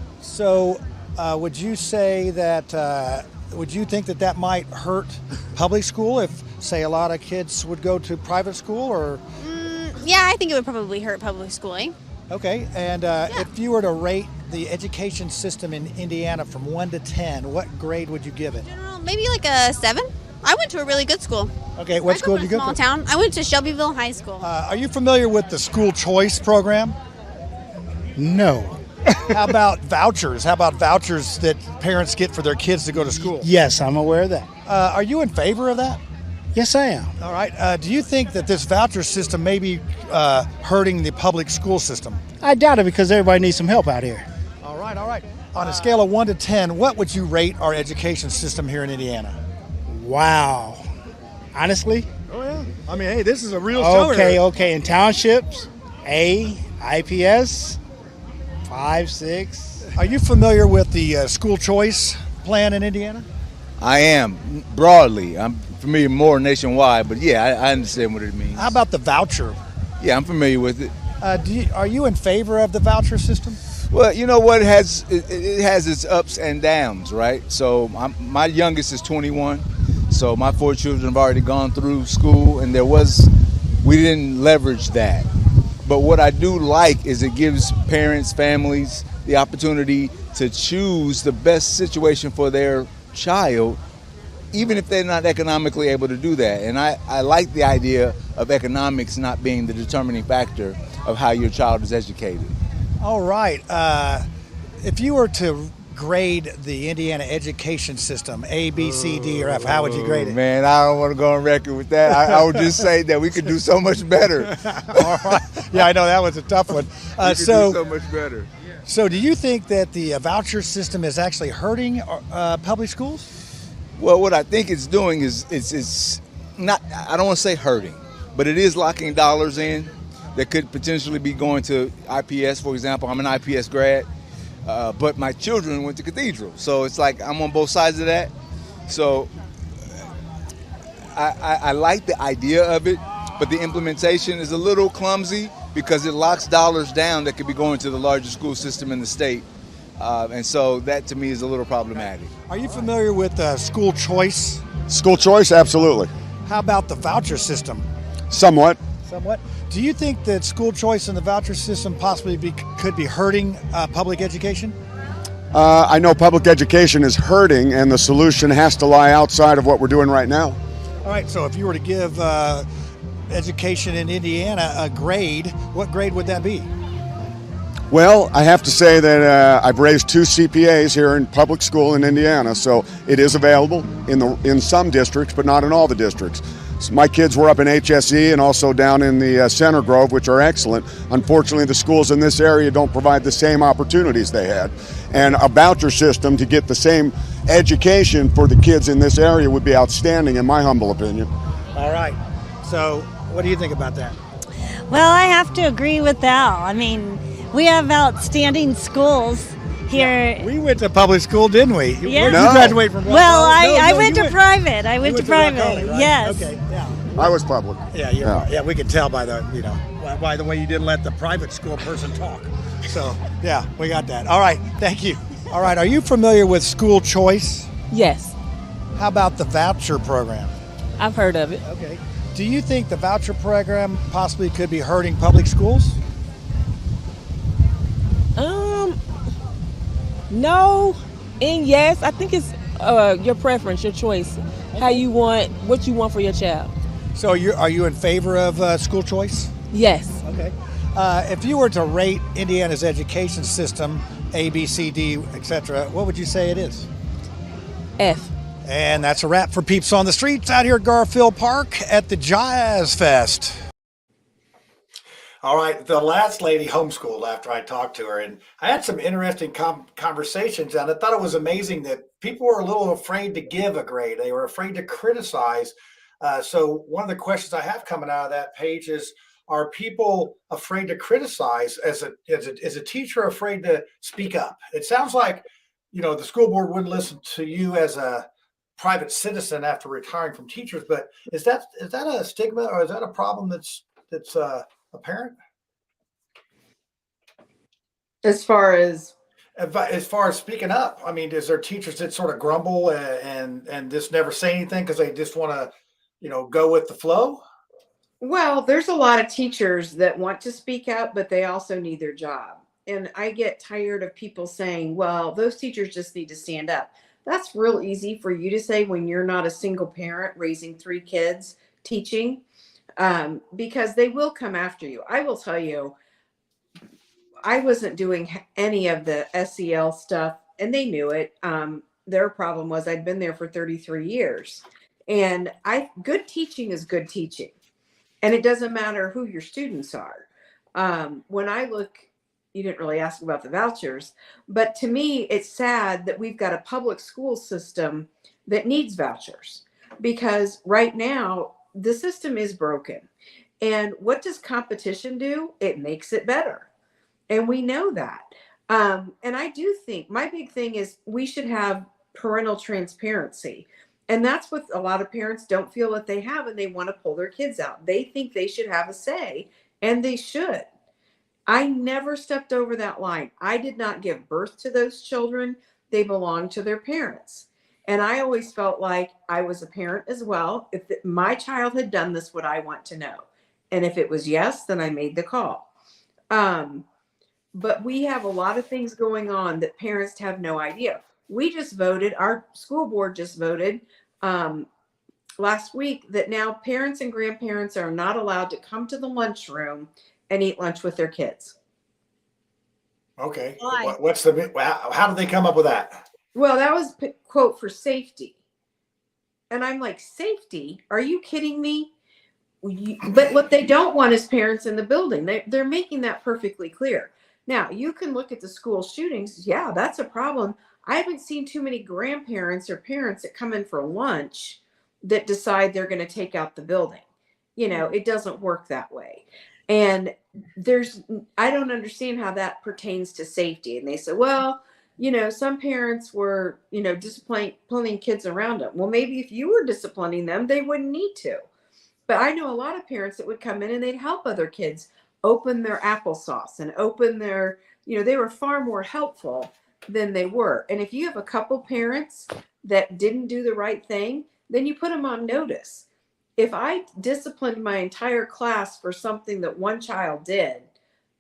Would you say that? Would you think that might hurt public school if, say, a lot of kids would go to private school, or? Yeah, I think it would probably hurt public schooling. Okay, and if you were to rate the education system in Indiana from 1 to 10, what grade would you give it? Maybe like a 7. I went to a really good school. Okay, what school did you go to? Small town. I went to Shelbyville High School. Are you familiar with the school choice program? No. How about vouchers? How about vouchers that parents get for their kids to go to school? Yes, I'm aware of that. Are you in favor of that? Yes, I am. All right. Do you think that this voucher system may be hurting the public school system? I doubt it, because everybody needs some help out here. All right. On a scale of 1 to 10, what would you rate our education system here in Indiana? Wow. Honestly? Oh, yeah. I mean, hey, this is a real show here. Okay. In townships, A, IPS, 5, 6. Are you familiar with the school choice plan in Indiana? I am, broadly. I'm familiar more nationwide, but yeah, I understand what it means. How about the voucher? Yeah, I'm familiar with it. Are you in favor of the voucher system? Well, you know what, it has its ups and downs, right? So my youngest is 21, so my 4 children have already gone through school, and we didn't leverage that. But what I do like is it gives parents, families, the opportunity to choose the best situation for their child, even if they're not economically able to do that. And I like the idea of economics not being the determining factor of how your child is educated. All right. If you were to grade the Indiana education system, A, B, C, D, or F, how would you grade it? Man, I don't want to go on record with that. I would just say that we could do so much better. All right. Yeah, I know that was a tough one. We could do so much better. So do you think that the voucher system is actually hurting public schools? Well, what I think it's doing is it's not, I don't want to say hurting, but it is locking dollars in that could potentially be going to IPS, for example. I'm an IPS grad, but my children went to Cathedral. So it's like I'm on both sides of that. So I like the idea of it, but the implementation is a little clumsy because it locks dollars down that could be going to the largest school system in the state. And so that to me is a little problematic. Are you familiar with school choice? School choice, absolutely. How about the voucher system? Somewhat. Do you think that school choice and the voucher system possibly could be hurting public education? I know public education is hurting, and the solution has to lie outside of what we're doing right now. All right, so if you were to give education in Indiana a grade, what grade would that be? Well, I have to say that I've raised 2 CPAs here in public school in Indiana, so it is available in some districts, but not in all the districts. So my kids were up in HSE and also down in the Center Grove, which are excellent. Unfortunately, the schools in this area don't provide the same opportunities they had. And a voucher system to get the same education for the kids in this area would be outstanding, in my humble opinion. All right. So what do you think about that? Well, I have to agree with Al. I mean, we have outstanding schools here. Yeah, we went to public school, didn't we? Yeah. You graduated from Well, I went to private. I went to private. Rock-Holly, right? Yes. Okay. Yeah. I was public. Yeah, you're right. Yeah, we can tell by the by the way you didn't let the private school person talk. So yeah, we got that. All right. Thank you. All right. Are you familiar with school choice? Yes. How about the voucher program? I've heard of it. Okay. Do you think the voucher program possibly could be hurting public schools? No and yes. I think it's your preference, your choice, what you want for your child. So are you in favor of school choice? Yes. Okay. If you were to rate Indiana's education system, A, B, C, D, etc., what would you say it is? F. And that's a wrap for Peeps on the Streets out here at Garfield Park at the Jazz Fest. All right, the last lady homeschooled after I talked to her, and I had some interesting conversations, and I thought it was amazing that people were a little afraid to give a grade. They were afraid to criticize. So one of the questions I have coming out of that page is, are people afraid to criticize as a teacher, afraid to speak up? It sounds like, the school board wouldn't listen to you as a private citizen after retiring from teachers, but is that a stigma, or is that a problem that's apparent? As far as speaking up, I mean, is there teachers that sort of grumble and just never say anything because they just want to, go with the flow? Well, there's a lot of teachers that want to speak out, but they also need their job. And I get tired of people saying, well, those teachers just need to stand up. That's real easy for you to say when you're not a single parent raising 3 kids teaching, because they will come after you. I will tell you, I wasn't doing any of the SEL stuff, and they knew it. Their problem was I'd been there for 33 years. And good teaching is good teaching. And it doesn't matter who your students are. When I look, you didn't really ask about the vouchers, but to me, it's sad that we've got a public school system that needs vouchers, because right now the system is broken. And what does competition do? It makes it better. And we know that. And I do think my big thing is we should have parental transparency. And that's what a lot of parents don't feel that they have, and they want to pull their kids out. They think they should have a say, and they should. I never stepped over that line. I did not give birth to those children. They belong to their parents. And I always felt like I was a parent as well. If my child had done this, would I want to know? And if it was yes, then I made the call. But we have a lot of things going on that parents have no idea. We just voted, our school board just voted last week that now parents and grandparents are not allowed to come to the lunchroom and eat lunch with their kids. Okay. How did they come up with that? Well, that was quote for safety. And I'm like, safety? Are you kidding me? But what they don't want is parents in the building. They're making that perfectly clear. Now, you can look at the school shootings. Yeah, that's a problem. I haven't seen too many grandparents or parents that come in for lunch that decide they're going to take out the building. It doesn't work that way. And I don't understand how that pertains to safety. And they say, well, some parents were, disciplining kids around them. Well, maybe if you were disciplining them, they wouldn't need to. But I know a lot of parents that would come in and they'd help other kids open their applesauce and open their, they were far more helpful than they were. And if you have a couple parents that didn't do the right thing, then you put them on notice. If I disciplined my entire class for something that one child did,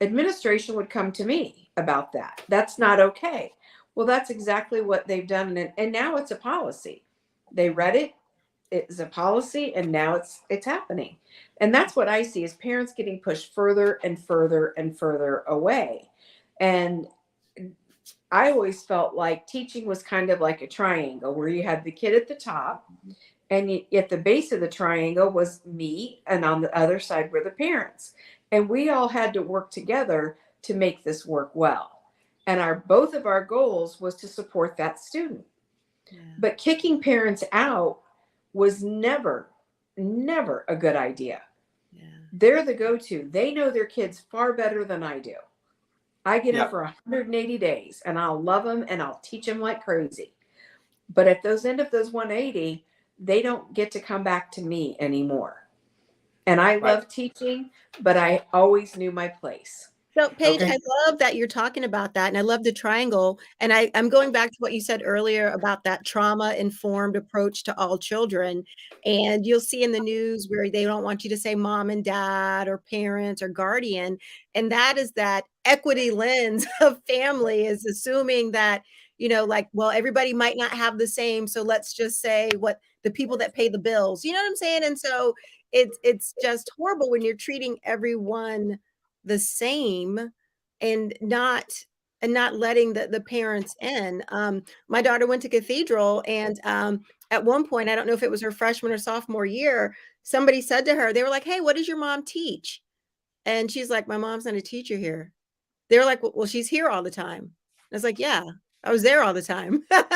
administration would come to me about that. That's not okay. Well, that's exactly what they've done. And now it's a policy. They read it. It's a policy, and now it's happening. And that's what I see is parents getting pushed further and further and further away. And I always felt like teaching was kind of like a triangle where you had the kid at the top, and at the base of the triangle was me, and on the other side were the parents. And we all had to work together to make this work well. And both of our goals was to support that student. Yeah. But kicking parents out was never a good idea. Yeah. They're the go-to. They know their kids far better than I do. I get them for 180 days, and I'll love them and I'll teach them like crazy. But at those end of those 180, they don't get to come back to me anymore. And I love teaching, but I always knew my place. So Paige, I love that you're talking about that. And I love the triangle. And I'm going back to what you said earlier about that trauma-informed approach to all children. And you'll see in the news where they don't want you to say mom and dad or parents or guardian. And that is that equity lens of family is assuming that, well, everybody might not have the same. So let's just say what the people that pay the bills, you know what I'm saying? And so it's just horrible when you're treating everyone the same and not letting the parents in. My daughter went to Cathedral, and at one point, I don't know if it was her freshman or sophomore year, somebody said to her, they were like, "Hey, what does your mom teach?" And she's like, "My mom's not a teacher here." They were like, "Well, she's here all the time." I was like, "Yeah, I was there all the time." And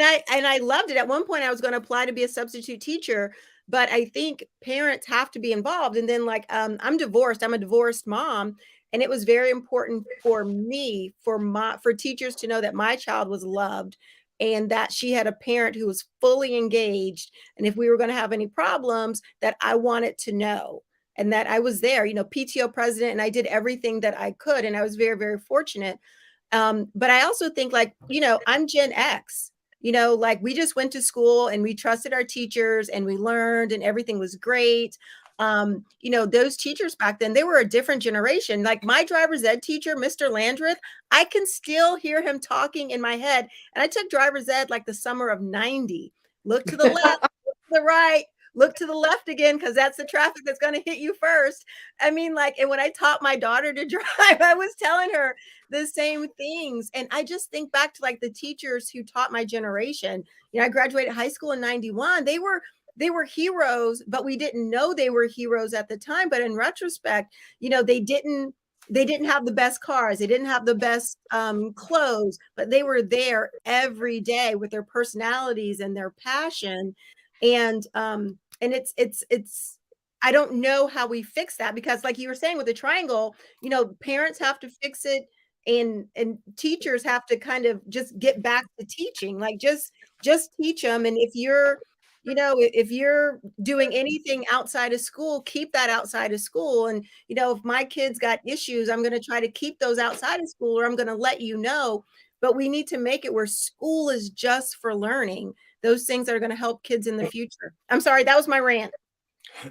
I loved it. At one point, I was going to apply to be a substitute teacher, but I think parents have to be involved. And then, like, I'm divorced. I'm a divorced mom, and it was very important for me, for teachers to know that my child was loved and that she had a parent who was fully engaged. And if we were going to have any problems, that I wanted to know and that I was there, PTO president, and I did everything that I could. And I was very, very fortunate. But I also think, like, I'm Gen X, like, we just went to school and we trusted our teachers and we learned and everything was great. Those teachers back then, they were a different generation. Like my driver's ed teacher, Mr. Landreth, I can still hear him talking in my head. And I took driver's ed like the summer of 90. Look to the left, look to the right, look to the left again, because that's the traffic that's going to hit you first. I mean, like, and when I taught my daughter to drive, I was telling her the same things. And I just think back to like the teachers who taught my generation. I graduated high school in 91. They were heroes, but we didn't know they were heroes at the time. But in retrospect, they didn't have the best cars, they didn't have the best clothes, but they were there every day with their personalities and their passion. And it's I don't know how we fix that, because like you were saying with the triangle, parents have to fix it, and teachers have to kind of just get back to teaching, like just teach them. And if you're doing anything outside of school, keep that outside of school. And if my kids got issues, I'm going to try to keep those outside of school, or I'm going to let you know. But we need to make it where school is just for learning those things that are going to help kids in the future. I'm sorry, that was my rant.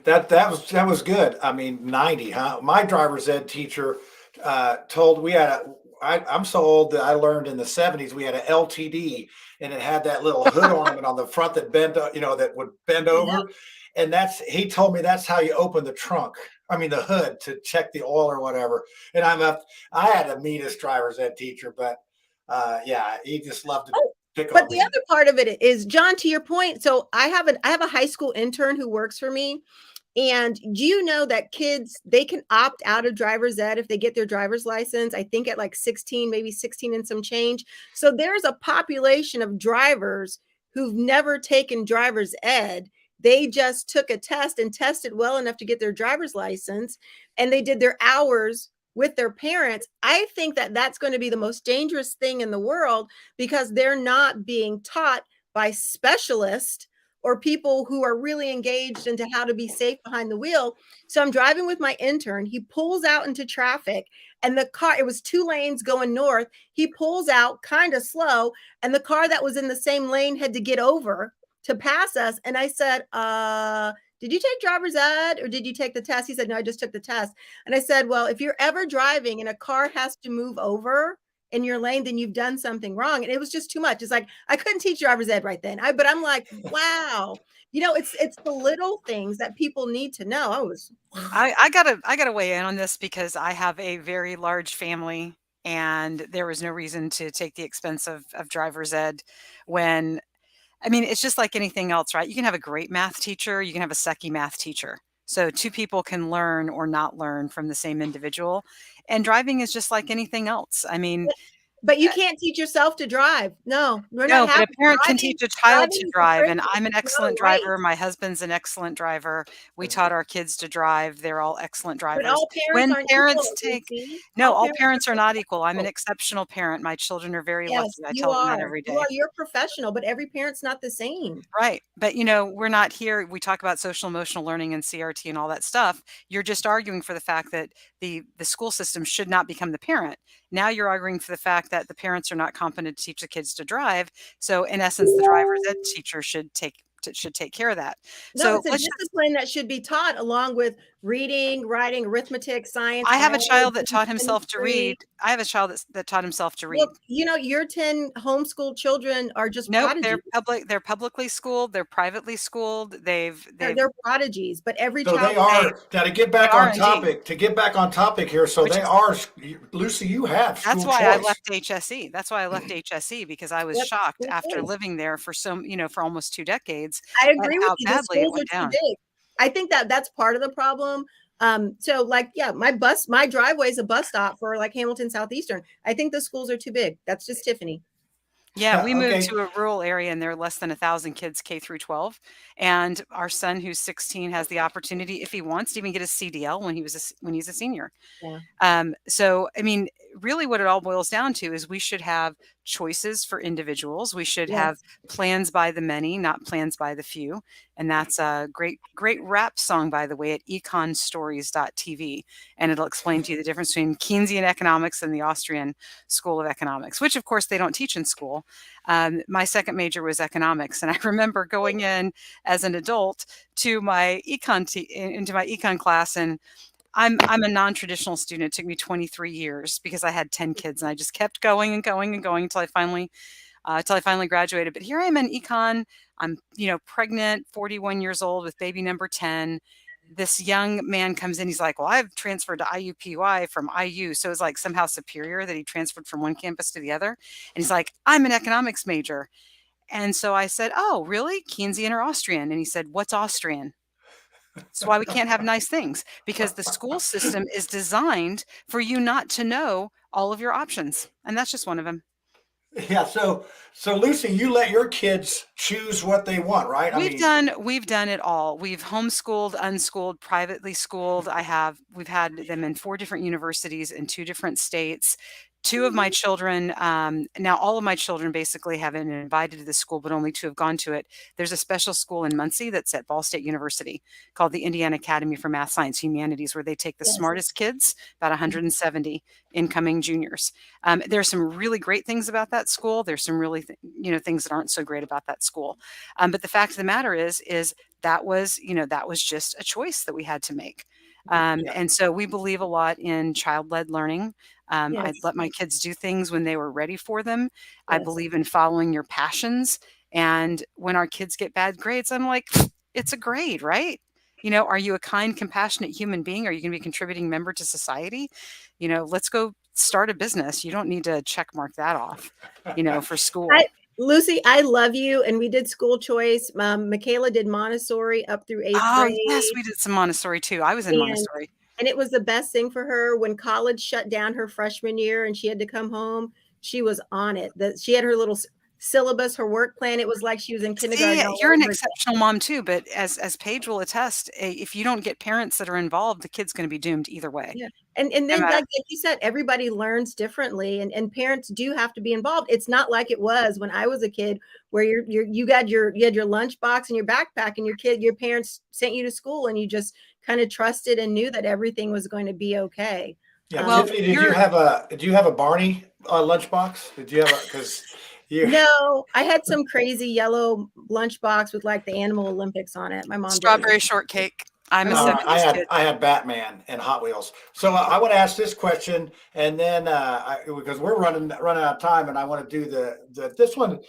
That was good. I mean, 90, huh? My driver's ed teacher told we had I'm so old that I learned in the 70s we had an LTD, and it had that little hood ornament on the front that that would bend over. And he told me that's how you open the trunk. I mean, the hood, to check the oil or whatever. And I had the meanest driver's ed teacher, but he just loved to pick on But me. the other part of it is, John, to your point. So I have a high school intern who works for me. And do you know that kids, they can opt out of driver's ed if they get their driver's license, I think at like 16, maybe 16 and some change. So there's a population of drivers who've never taken driver's ed. They just took a test and tested well enough to get their driver's license, and they did their hours with their parents. I think that that's going to be the most dangerous thing in the world, because they're not being taught by specialists or people who are really engaged into how to be safe behind the wheel. So I'm driving with my intern. He pulls out into traffic, and the car, it was 2 lanes going north. He pulls out kind of slow, and the car that was in the same lane had to get over to pass us. And I said, did you take driver's ed or did you take the test? He said, no, I just took the test. And I said, well, if you're ever driving and a car has to move over in your lane, then you've done something wrong. And it was just too much. It's like, I couldn't teach driver's ed right then. But I'm like, wow, it's the little things that people need to know. I gotta weigh in on this, because I have a very large family, and there was no reason to take the expense of driver's ed when, I mean, it's just like anything else, right? You can have a great math teacher, you can have a sucky math teacher. So 2 people can learn or not learn from the same individual. And driving is just like anything else. I mean, But you can't teach yourself to drive. No, we're no, not but a happy. parent can teach a child to Driving is drive, great. and I'm an No, excellent right. driver. My husband's an excellent driver. We taught our kids to drive. They're all excellent But drivers. all parents When aren't parents equal, take Lucy. No, all Parents parents are aren't not equal. I'm an equal. exceptional parent. My children are very lucky. Yes, I you tell them that are. every You are. day. You're a professional, but every parent's not the same. Right. But we're not here. We talk about social emotional learning and CRT and all that stuff. You're just arguing for the fact that the school system should not become the parent. Now you're arguing for the fact that the parents are not competent to teach the kids to drive. So in essence, the driver's ed teacher should take should take care of that. No, So it's a let's discipline that should be taught along with reading, writing, arithmetic, science. I have a child that biology, taught himself to chemistry. read. I have a child that taught himself to read. Well, you know, your 10 homeschooled children are just Nope, prodigies. they're publicly schooled, they're privately schooled, They're prodigies, but every So child. they are. Now to get back They are on indeed. topic, here. So Which they is- are, Lucy. You have That's school why I choice. left HSE. That's why I left HSE, because I was Yep, shocked school after choice. living there for for almost 2 decades I at agree with how you. The badly it schools are went too down. big. I think that that's part of the problem. So like, yeah, my driveway is a bus stop for like Hamilton Southeastern. I think the schools are too big. That's just Tiffany. Yeah, we moved Okay. to a rural area and there are less than 1,000 kids K through 12. And our son, who's 16, has the opportunity, if he wants, to even get a CDL when he's a senior. Yeah. So, I mean, really what it all boils down to is we should have choices for individuals. We should have plans by the many, not plans by the few. And that's a great rap song, by the way, at econstories.tv. And it'll explain to you the difference between Keynesian economics and the Austrian School of Economics, which of course they don't teach in school. My second major was economics. And I remember going in as an adult to my into my econ class, and I'm a non-traditional student. It took me 23 years because I had 10 kids and I just kept going and going and going until I finally graduated. But here I am in econ. I'm, pregnant, 41 years old with baby number 10. This young man comes in. He's like, well, I've transferred to IUPUI from IU. So it's like somehow superior that he transferred from one campus to the other. And he's like, I'm an economics major. And so I said, oh, really? Keynesian or Austrian? And he said, what's Austrian? That's why we can't have nice things, because the school system is designed for you not to know all of your options. And that's just one of them. Yeah. So Lucy, you let your kids choose what they want, right? We've done it all. We've homeschooled, unschooled, privately schooled. We've had them in 4 different universities in 2 different states. 2 of my children, now all of my children basically have been invited to the school, but only 2 have gone to it. There's a special school in Muncie that's at Ball State University called the Indiana Academy for Math, Science, Humanities, where they take the smartest kids, about 170 incoming juniors. There's some really great things about that school. There's some really, things that aren't so great about that school. But the fact of the matter is that was just a choice that we had to make. And so we believe a lot in child-led learning. I'd let my kids do things when they were ready for them. I believe in following your passions. And when our kids get bad grades, I'm like, it's a grade, right? Are you a kind, compassionate human being? Are you going to be a contributing member to society? Let's go start a business. You don't need to check mark that off, for school. Lucy, I love you. And we did school choice. Michaela did Montessori up through 8th grade. Yes, we did some Montessori too. I was in Montessori. And it was the best thing for her. When college shut down her freshman year and she had to come home, she was on it. She had her little syllabus, her work plan. It was like she was in kindergarten. See, you're an exceptional mom too, but as Paige will attest, if you don't get parents that are involved, the kid's going to be doomed either way. Yeah. And then like you said, everybody learns differently, and parents do have to be involved. It's not like it was when I was a kid, where you had your lunchbox and your backpack, and your parents sent you to school, and you just kind of trusted and knew that everything was going to be okay. Yeah. Tiffany, did you have a Barney lunchbox? Did you have because No, I had some crazy yellow lunchbox with like the Animal Olympics on it. My mom strawberry shortcake. I'm a 70s kid. I had Batman and Hot Wheels. So I want to ask this question, and then because we're running out of time, and I want to do this one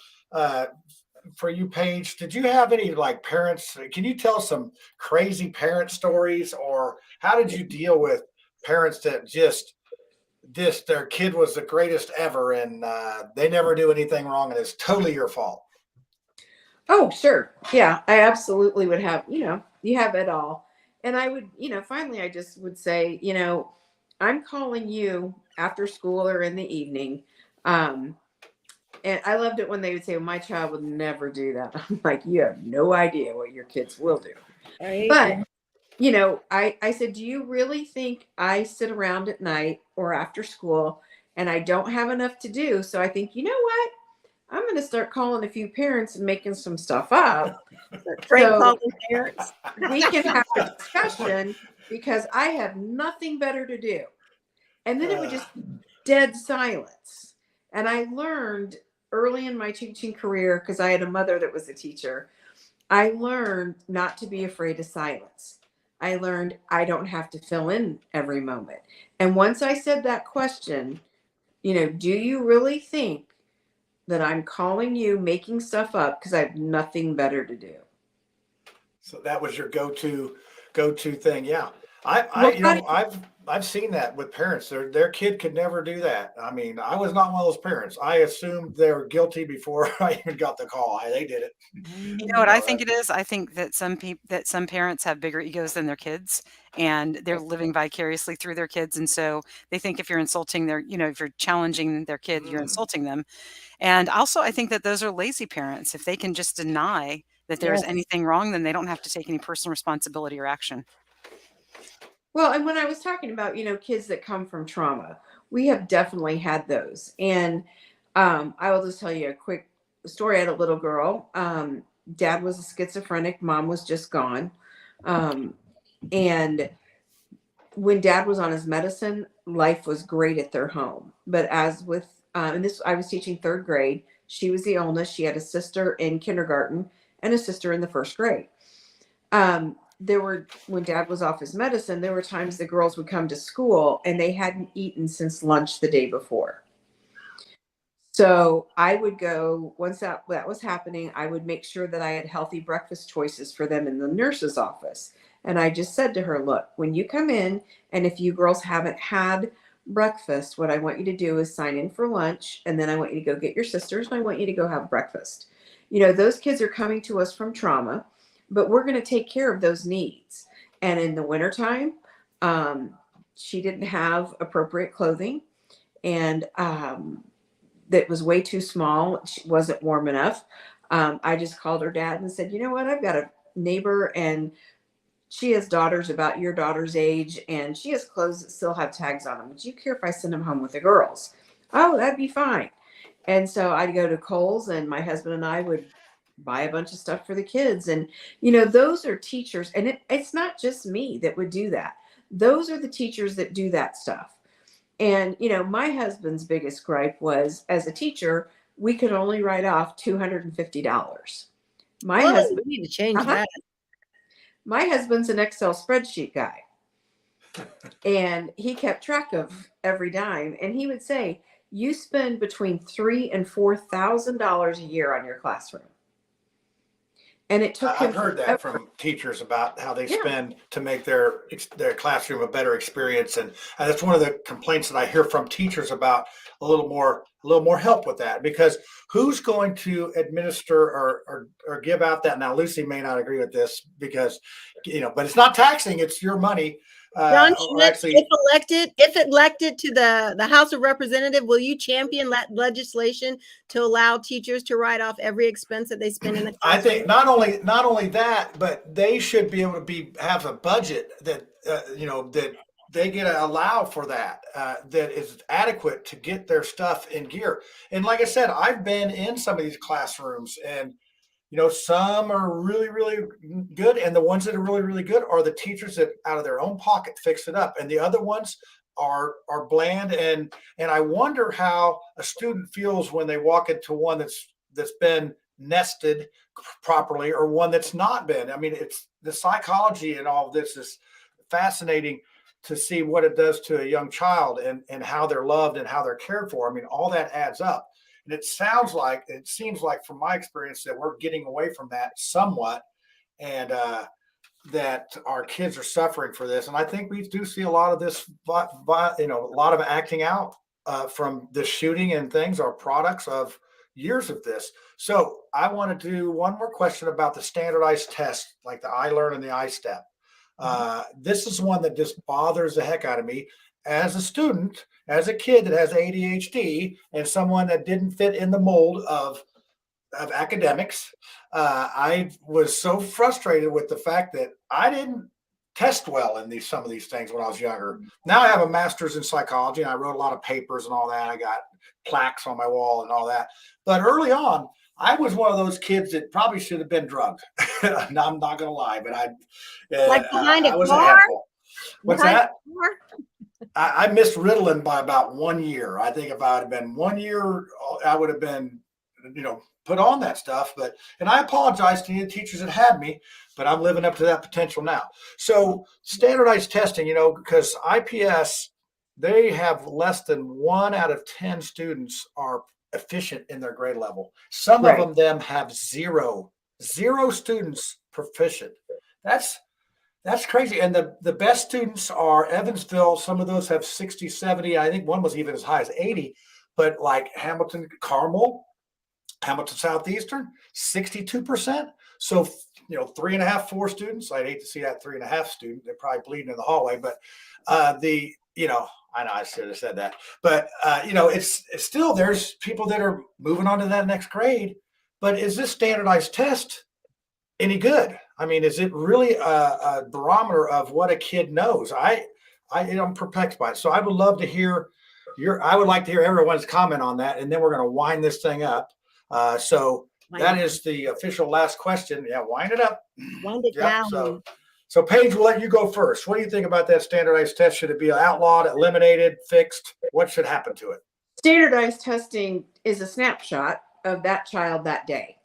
for you, Paige. Did you have any like parents? Can you tell some crazy parent stories, or how did you deal with parents that just their kid was the greatest ever, and they never do anything wrong, and it's totally your fault? Oh, sure. Yeah, I absolutely would have, you have it all. And I would, finally, I just would say, I'm calling you after school or in the evening. And I loved it when they would say, well, my child would never do that. I'm like, you have no idea what your kids will do. Right. But, I said, do you really think I sit around at night or after school and I don't have enough to do? So I think, you know what? I'm going to start calling a few parents and making some stuff up. Calling parents. We can have a discussion because I have nothing better to do. And then it would just dead silence. And I learned early in my teaching career, because I had a mother that was a teacher, I learned not to be afraid of silence. I learned I don't have to fill in every moment. And once I said that question, do you really think that I'm calling you making stuff up because I have nothing better to do? So that was your go-to thing. Yeah. I've seen that with parents. Their kid could never do that. I mean, I was not one of those parents. I assumed they were guilty before I even got the call. They did it. You know what I think it is? I think that some parents have bigger egos than their kids, and they're living vicariously through their kids, and so they think if you're insulting if you're challenging their kid, you're insulting them. And also, I think that those are lazy parents. If they can just deny that there's Yes. anything wrong, then they don't have to take any personal responsibility or action. Well, and when I was talking about, kids that come from trauma, we have definitely had those. And I will just tell you a quick story. I had a little girl. Dad was a schizophrenic. Mom was just gone. And when dad was on his medicine, life was great at their home. But as with, and this, I was teaching third grade. She was the oldest. She had a sister in kindergarten and a sister in the first grade. When dad was off his medicine, there were times the girls would come to school and they hadn't eaten since lunch the day before. So I would go, once that was happening, I would make sure that I had healthy breakfast choices for them in the nurse's office. And I just said to her, look, when you come in, and if you girls haven't had breakfast, what I want you to do is sign in for lunch. And then I want you to go get your sisters and I want you to go have breakfast. Those kids are coming to us from trauma, but we're going to take care of those needs. And in the wintertime, she didn't have appropriate clothing, and that was way too small. She wasn't warm enough. I just called her dad and said, you know what? I've got a neighbor and she has daughters about your daughter's age, and she has clothes that still have tags on them. Would you care if I send them home with the girls? Oh, that'd be fine. And so I'd go to Kohl's, and my husband and I would buy a bunch of stuff for the kids. And, those are teachers. And it's not just me that would do that. Those are the teachers that do that stuff. And, my husband's biggest gripe was, as a teacher, we could only write off $250. My husband, we need to change that. My husband's an Excel spreadsheet guy. And he kept track of every dime. And he would say, you spend between $3,000 and $4,000 a year on your classroom. And it took him I've heard that from teachers about how they spend to make their classroom a better experience, and that's one of the complaints that I hear from teachers about a little more help with that, because who's going to administer or give out that? Now, Lucy may not agree with this because but it's not taxing; it's your money. John Schmidt, if elected to the House of Representatives, will you champion that legislation to allow teachers to write off every expense that they spend in the classroom? I think not only that, but they should be able to have a budget that that they get to allow for that is adequate to get their stuff in gear. And like I said, I've been in some of these classrooms, and some are really, really good. And the ones that are really, really good are the teachers that out of their own pocket fix it up. And the other ones are bland. And I wonder how a student feels when they walk into one that's been nested properly, or one that's not been. I mean, it's the psychology and all of this is fascinating to see what it does to a young child and how they're loved and how they're cared for. I mean, all that adds up. And it seems like from my experience that we're getting away from that somewhat, and that our kids are suffering for this. And I think we do see a lot of this, a lot of acting out from the shooting and things are products of years of this. So I want to do one more question about the standardized tests, like the iLearn and the iStep. This is one that just bothers the heck out of me. As a student, as a kid that has ADHD, and someone that didn't fit in the mold of academics, I was so frustrated with the fact that I didn't test well in some of these things when I was younger. Now I have a master's in psychology, and I wrote a lot of papers and all that. I got plaques on my wall and all that. But early on, I was one of those kids that probably should have been drugged. No, I'm not going to lie, but like behind a was car? a handful. What's Behind that? I missed Ritalin by about 1 year. I think if I had been 1 year, I would have been, put on that stuff. And I apologize to any teachers that had me, but I'm living up to that potential now. So standardized testing, because IPS, they have less than 1 out of 10 students are efficient in their grade level. Some of them have zero students proficient. That's crazy. And the best students are Evansville. Some of those have 60, 70. I think one was even as high as 80. But like Hamilton Southeastern, 62%. So, 3.5, 4 students. I'd hate to see that 3.5 student. They're probably bleeding in the hallway. But I know I should have said that. But, it's still, there's people that are moving on to that next grade. But is this standardized test any good? I mean, is it really a barometer of what a kid knows? I'm perplexed by it. So I would love to hear I would like to hear everyone's comment on that, and then we're going to wind this thing up. So that is the official last question. Yeah, wind it up. Wind it down. So Paige, we'll let you go first. What do you think about that standardized test? Should it be outlawed, eliminated, fixed? What should happen to it? Standardized testing is a snapshot of that child that day.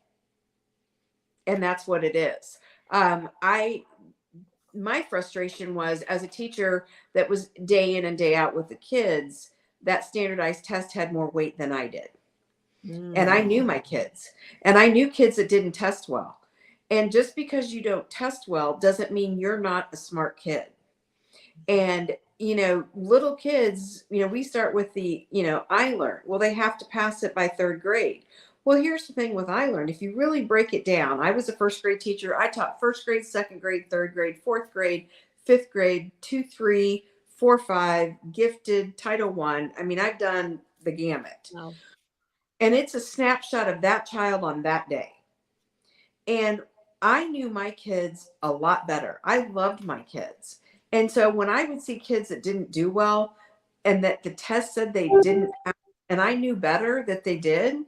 And that's what it is. My frustration was, as a teacher that was day in and day out with the kids, that standardized test had more weight than I did. And I knew my kids, and I knew kids that didn't test well. And just because you don't test well doesn't mean you're not a smart kid. And, little kids, we start with the, I learned. Well, they have to pass it by 3rd grade. Well, here's the thing with I learned. If you really break it down, I was a 1st grade teacher. I taught 1st grade, 2nd grade, 3rd grade, 4th grade, 5th grade, 2, 3, 4, 5, gifted, Title I. I mean, I've done the gamut. Wow. And it's a snapshot of that child on that day. And I knew my kids a lot better. I loved my kids. And so when I would see kids that didn't do well and that the test said they didn't, and I knew better that they did,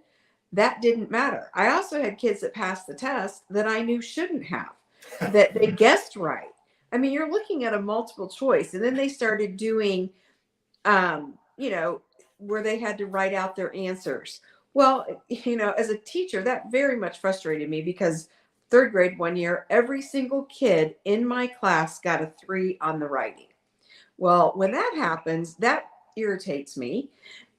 that didn't matter. I also had kids that passed the test that I knew shouldn't have, that they guessed right. I mean, you're looking at a multiple choice. And then they started doing, where they had to write out their answers. Well, as a teacher, that very much frustrated me because 3rd grade one year, every single kid in my class got a 3 on the writing. Well, when that happens, that irritates me.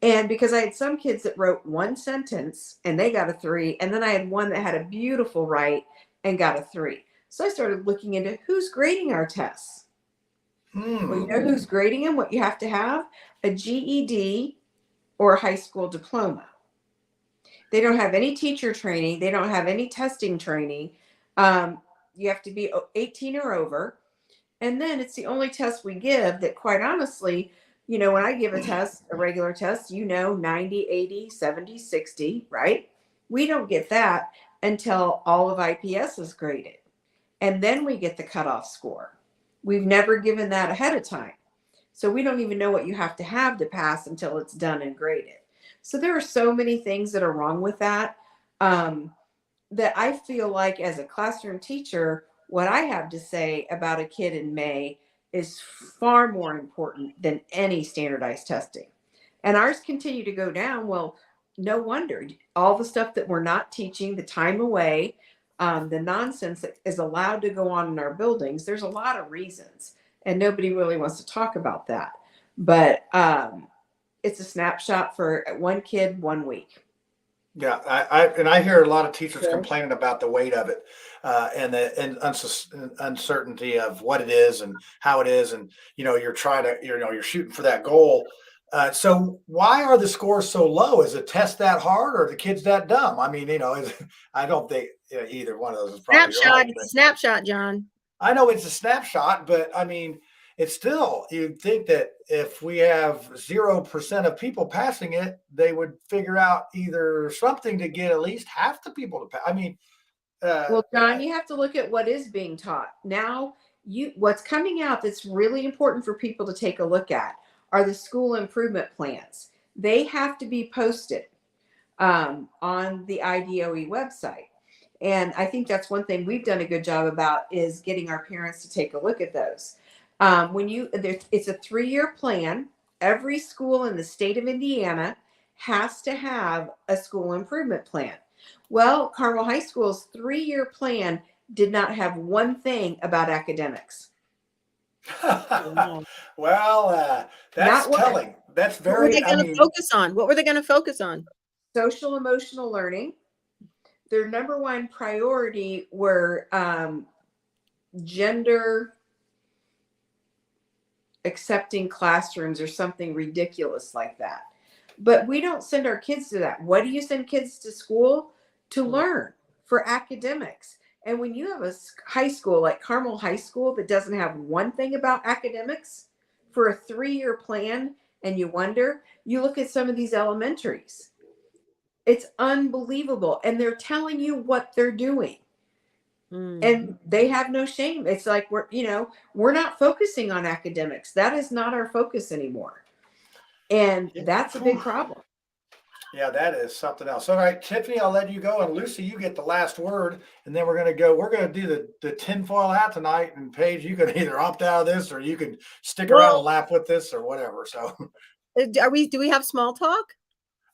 And because I had some kids that wrote 1 sentence and they got a 3, and then I had one that had a beautiful write and got a 3. So I started looking into who's grading our tests. Well, who's grading them? What you have to have? A GED or a high school diploma. They don't have any teacher training. They don't have any testing training. You have to be 18 or over. And then it's the only test we give that, quite honestly, when I give a test, a regular test, 90, 80, 70, 60, right? We don't get that until all of IPS is graded. And then we get the cutoff score. We've never given that ahead of time. So we don't even know what you have to pass until it's done and graded. So there are so many things that are wrong with that, that I feel like as a classroom teacher, what I have to say about a kid in May is far more important than any standardized testing. And ours continue to go down. Well, no wonder. All the stuff that we're not teaching, the time away, the nonsense that is allowed to go on in our buildings, there's a lot of reasons. And nobody really wants to talk about that. But it's a snapshot for one kid, 1 week. Yeah, I hear a lot of teachers complaining about the weight of it, and the uncertainty of what it is and how it is, and you're trying to you're shooting for that goal. So why are the scores so low? Is the test that hard, or are the kids that dumb? I mean, I don't think either one of those is probably snapshot. right, It's a snapshot, John. I know it's a snapshot, but I mean, it's still, you'd think that if we have 0% of people passing it, they would figure out either something to get at least half the people to pass. I mean, well, John, you have to look at what is being taught now. What's coming out that's really important for people to take a look at are the school improvement plans. They have to be posted on the IDOE website. And I think that's one thing we've done a good job about is getting our parents to take a look at those. It's a 3-year plan. Every school in the state of Indiana has to have a school improvement plan. Well, Carmel High School's 3-year plan did not have one thing about academics. Well, that's Not one. telling. That's What were they very, I going to mean, focus on? What were they going to focus on? Social emotional learning. Their number one priority were gender accepting classrooms or something ridiculous like that. But we don't send our kids to that. What do you send kids to school? To learn, for academics. And when you have a high school like Carmel High School that doesn't have one thing about academics for a 3-year plan, and you wonder, you look at some of these elementaries, it's unbelievable. And they're telling you what they're doing. And they have no shame. It's like, we're not focusing on academics. That is not our focus anymore. And that's a big problem. yeah, that is something else. All right, Tiffany, I'll let you go. And Lucy, you get the last word. And then we're going to do the tinfoil hat tonight. And Paige, you can either opt out of this or you can stick around and laugh with this or whatever. So do we have small talk?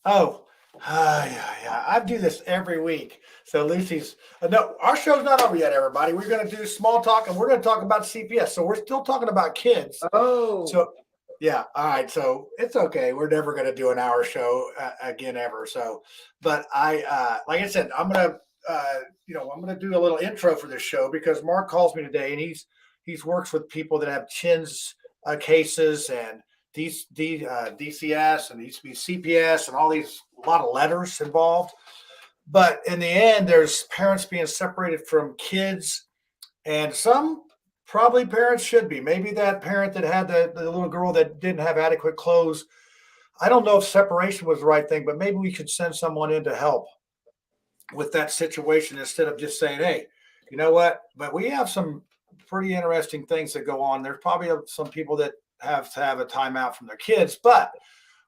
Oh, yeah. I do this every week. So Lucy's, no, our show's not over yet, everybody. We're going to do small talk and we're going to talk about CPS. So we're still talking about kids. Oh. So, yeah. All right. So it's okay. We're never going to do an hour show again ever. So, but like I said, I'm going to do a little intro for this show because Mark calls me today and he's works with people that have chins cases and DCS and these CPS and all these, a lot of letters involved. But in the end, there's parents being separated from kids, and some probably parents should be. Maybe that parent that had the little girl that didn't have adequate clothes. I don't know if separation was the right thing, but maybe we could send someone in to help with that situation instead of just saying, hey, you know what? But we have some pretty interesting things that go on. There's probably some people that have to have a timeout from their kids. But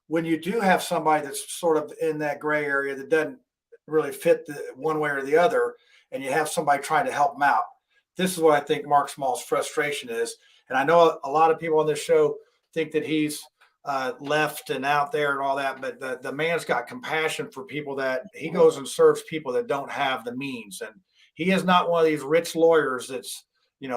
when you do have somebody that's sort of in that gray area that doesn't really fit the one way or the other, and you have somebody trying to help them out, this is what I think Mark Small's frustration is. And I know a lot of people on this show think that he's left and out there and all that, but the man's got compassion for people that he goes and serves people that don't have the means. And he is not one of these rich lawyers that's,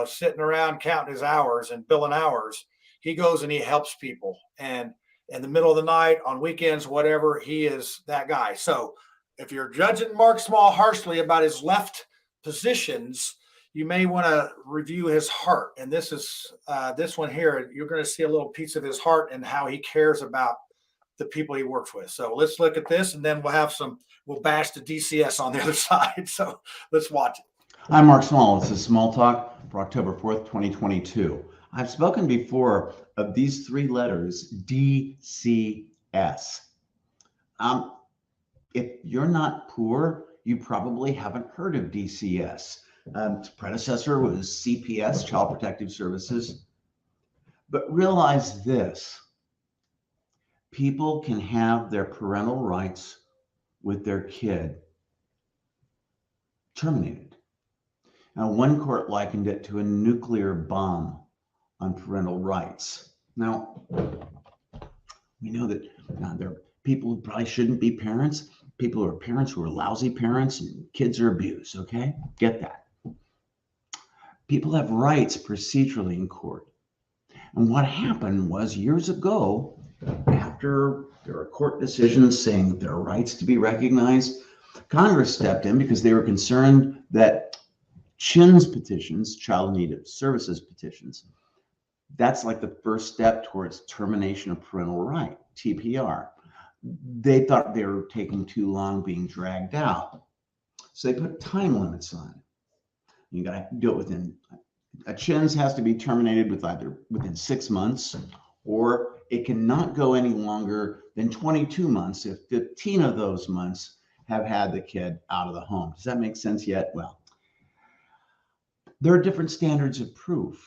sitting around counting his hours and billing hours. He goes and he helps people, and in the middle of the night, on weekends, whatever, he is that guy. So if you're judging Mark Small harshly about his left positions, you may want to review his heart. And this is this one here. You're going to see a little piece of his heart and how he cares about the people he works with. So let's look at this, and then we'll bash the DCS on the other side. So let's watch it. I'm Mark Small. This is Small Talk for October 4th, 2022. I've spoken before of these 3 letters, DCS. If you're not poor, you probably haven't heard of DCS. Its predecessor was CPS, Child Protective Services. But realize this, people can have their parental rights with their kid terminated. Now, one court likened it to a nuclear bomb on parental rights. Now, we know that there are people who probably shouldn't be parents, people who are parents who are lousy parents, and kids are abused, okay? Get that. People have rights procedurally in court. And what happened was years ago, after there were court decisions saying that there are rights to be recognized, Congress stepped in because they were concerned that CHINS petitions, Child in Need of Services petitions, that's like the first step towards termination of parental right, TPR. They thought they were taking too long, being dragged out. So they put time limits on it. You got to do it within, a CHINS has to be terminated within 6 months, or it cannot go any longer than 22 months if 15 of those months have had the kid out of the home. Does that make sense yet? Well, there are different standards of proof.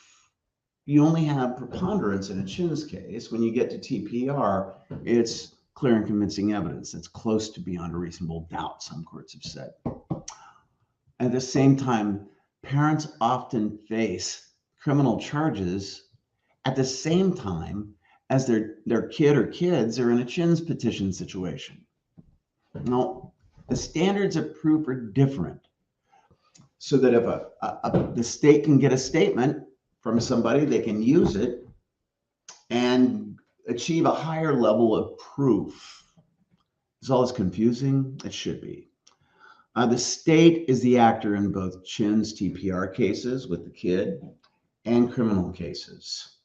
You only have preponderance in a CHINS case. When you get to TPR, it's clear and convincing evidence. It's close to beyond a reasonable doubt, some courts have said. At the same time, parents often face criminal charges at the same time as their kid or kids are in a CHINS petition situation. Now, The standards of proof are different. So that if the state can get a statement from somebody, they can use it and achieve a higher level of proof. Is all this confusing? It should be. The state is the actor in both Chin's TPR cases with the kid and criminal cases.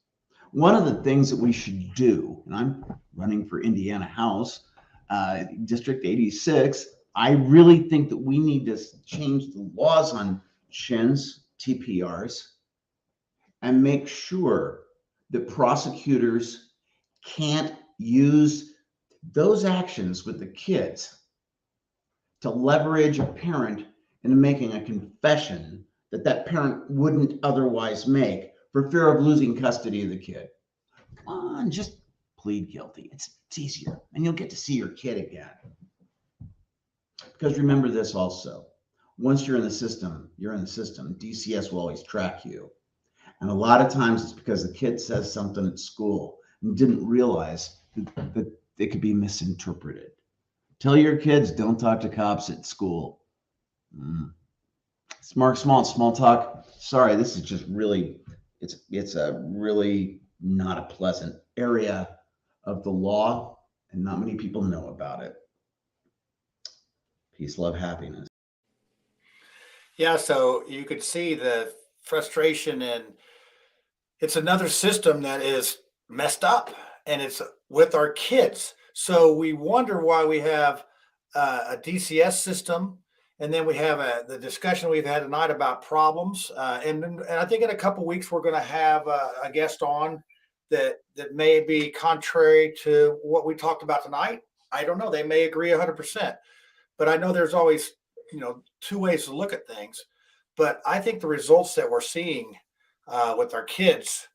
One of the things that we should do, and I'm running for Indiana House, District 86, I really think that we need to change the laws on Chin's TPRs and make sure that prosecutors can't use those actions with the kids to leverage a parent into making a confession that that parent wouldn't otherwise make for fear of losing custody of the kid. Come on, just plead guilty. It's easier, and you'll get to see your kid again. Because remember this also, once you're in the system, you're in the system. DCS will always track you. And a lot of times it's because the kid says something at school and didn't realize that it could be misinterpreted. Tell your kids, don't talk to cops at school. Small talk. Sorry, this is just really, it's a really not a pleasant area of the law, and not many people know about it. Peace, love, happiness. Yeah, so you could see the frustration, and it's another system that is messed up, and it's with our kids. So we wonder why we have a DCS system, and then we have the discussion we've had tonight about problems. And I think in a couple of weeks we're going to have a guest on that may be contrary to what we talked about tonight. I don't know. They may agree 100%, but I know there's always, two ways to look at things. But I think the results that we're seeing with our kids,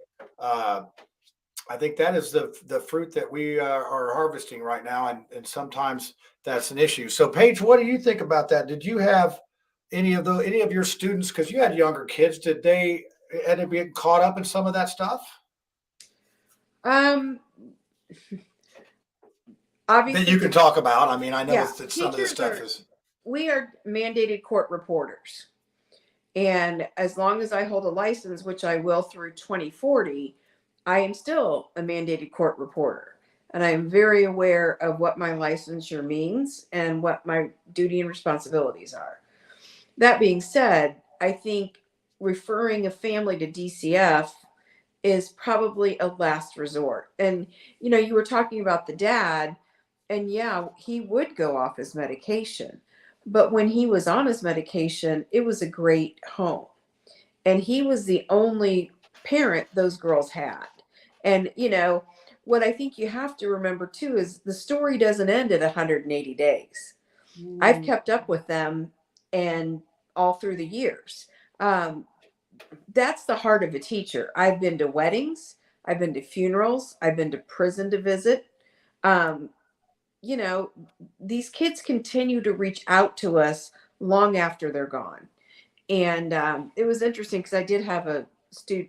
I think that is the fruit that we are harvesting right now, and sometimes that's an issue. So, Paige, what do you think about that? Did you have any of your students, because you had younger kids, did they end up getting caught up in some of that stuff? Obviously, that you can talk about. I mean, I know that some of this teachers stuff is. We are mandated court reporters, and as long as I hold a license, which I will through 2040. I am still a mandated court reporter, and I am very aware of what my licensure means and what my duty and responsibilities are. That being said, I think referring a family to DCF is probably a last resort. And, you were talking about the dad, and yeah, he would go off his medication. But when he was on his medication, it was a great home. And he was the only parent those girls had. And, what I think you have to remember too is the story doesn't end at 180 days. I've kept up with them and all through the years. That's the heart of a teacher. I've been to weddings. I've been to funerals. I've been to prison to visit. These kids continue to reach out to us long after they're gone. And it was interesting because I did have a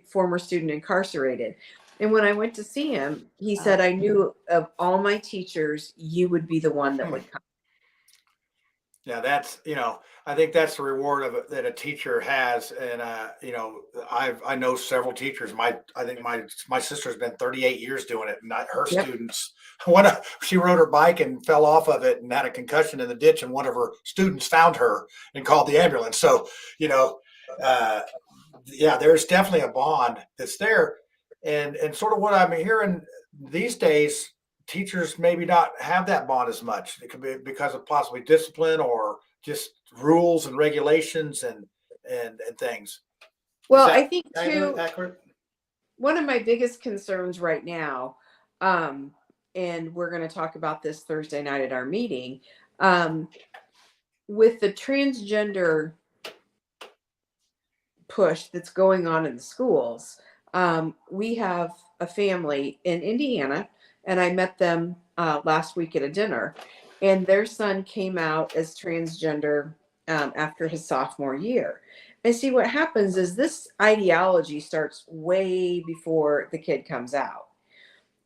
former student incarcerated. And when I went to see him, he said, I knew of all my teachers, you would be the one that would come. Yeah, that's, I think that's the reward that a teacher has. And, I know several teachers. I think my sister's been 38 years doing it. And her students, she rode her bike and fell off of it and had a concussion in the ditch. And one of her students found her and called the ambulance. So, there's definitely a bond that's there. And sort of what I'm hearing these days, teachers maybe not have that bond as much. It could be because of possibly discipline or just rules and regulations and things. Well, I think too, accurate? One of my biggest concerns right now, and we're going to talk about this Thursday night at our meeting, with the transgender push that's going on in the schools. We have a family in Indiana, and I met them last week at a dinner, and their son came out as transgender after his sophomore year. And see, what happens is this ideology starts way before the kid comes out.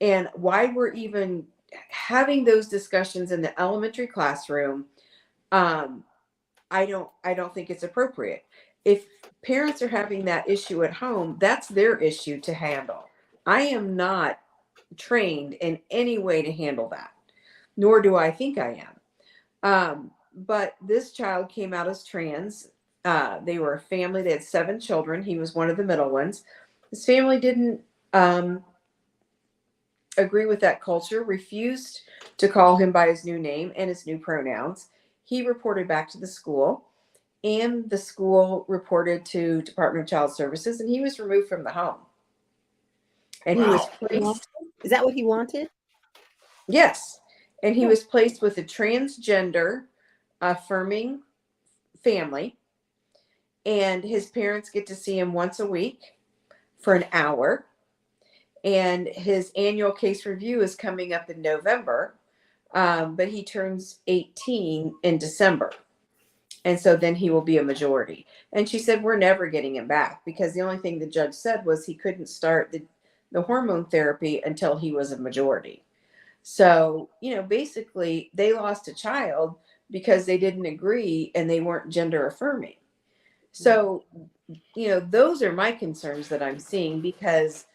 And why we're even having those discussions in the elementary classroom, I don't think it's appropriate. If parents are having that issue at home, that's their issue to handle. I am not trained in any way to handle that, nor do I think I am. But this child came out as trans. They were a family. They had 7 children. He was one of the middle ones. His family didn't agree with that culture, refused to call him by his new name and his new pronouns. He reported back to the school, and the school reported to Department of Child Services, and he was removed from the home. And he was placed. Is that what he wanted? Yes. And he was placed with a transgender affirming family. And his parents get to see him once a week for an hour. And his annual case review is coming up in November. But he turns 18 in December. And so then he will be a majority. And she said, we're never getting him back, because the only thing the judge said was he couldn't start the hormone therapy until he was a majority. So, basically they lost a child because they didn't agree and they weren't gender affirming. So, those are my concerns that I'm seeing, because,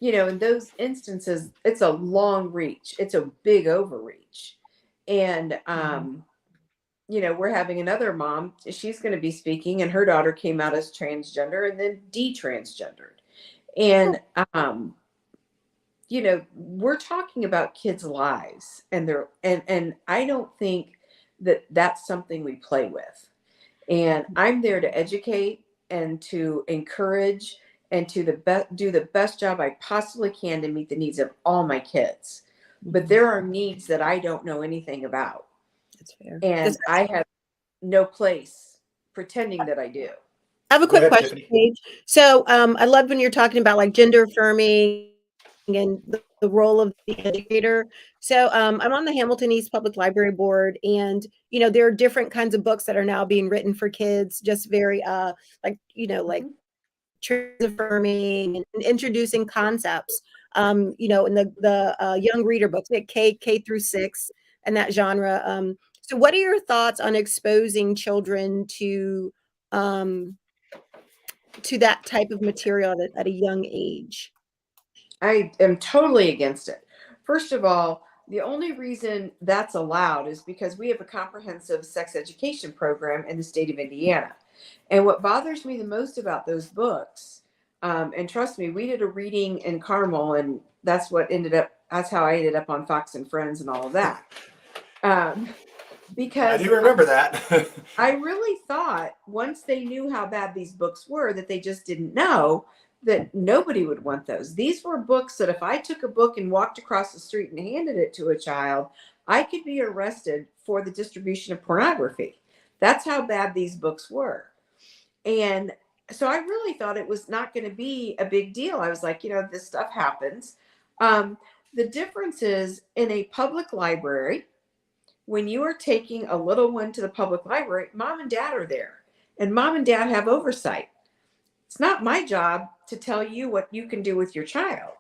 in those instances, it's a long reach. It's a big overreach. And, we're having another mom, she's going to be speaking, and her daughter came out as transgender and then detransgendered. And, we're talking about kids' lives, and and I don't think that that's something we play with. And I'm there to educate and to encourage and to do the best job I possibly can to meet the needs of all my kids. But there are needs that I don't know anything about. That's fair. And I have no place pretending that I do. I have a quick question, Paige. So I love when you're talking about like gender affirming and the role of the educator. So I'm on the Hamilton East Public Library Board, and there are different kinds of books that are now being written for kids, just very like trans affirming and introducing concepts. In the young reader books, like K through 6 and that genre. So what are your thoughts on exposing children to that type of material at a young age? I am totally against it. First of all, the only reason that's allowed is because we have a comprehensive sex education program in the state of Indiana. And what bothers me the most about those books, and trust me, we did a reading in Carmel, and that's how I ended up on Fox and Friends and all of that. Because I do remember that. I really thought once they knew how bad these books were, that they just didn't know that nobody would want those. These were books that if I took a book and walked across the street and handed it to a child, I could be arrested for the distribution of pornography. That's how bad these books were. And so I really thought it was not going to be a big deal. I was like, this stuff happens. The difference is in a public library, when you are taking a little one to the public library, mom and dad are there, and mom and dad have oversight. It's not my job to tell you what you can do with your child.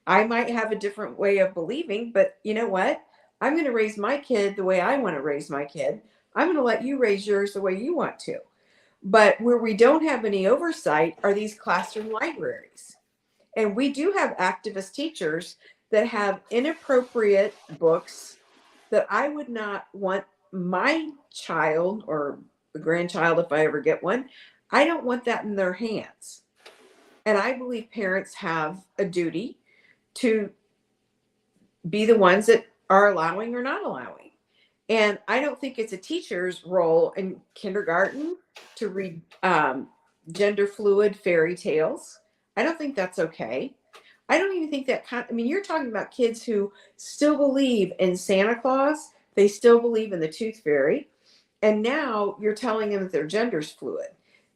I might have a different way of believing, but you know what? I'm going to raise my kid the way I want to raise my kid. I'm going to let you raise yours the way you want to. But where we don't have any oversight are these classroom libraries. And we do have activist teachers that have inappropriate books that I would not want my child or a grandchild, if I ever get one, I don't want that in their hands. And I believe parents have a duty to be the ones that are allowing or not allowing. And I don't think it's a teacher's role in kindergarten to read gender fluid fairy tales. I don't think that's okay. I don't even think that you're talking about kids who still believe in Santa Claus. They still believe in the tooth fairy. And now you're telling them that their gender's fluid.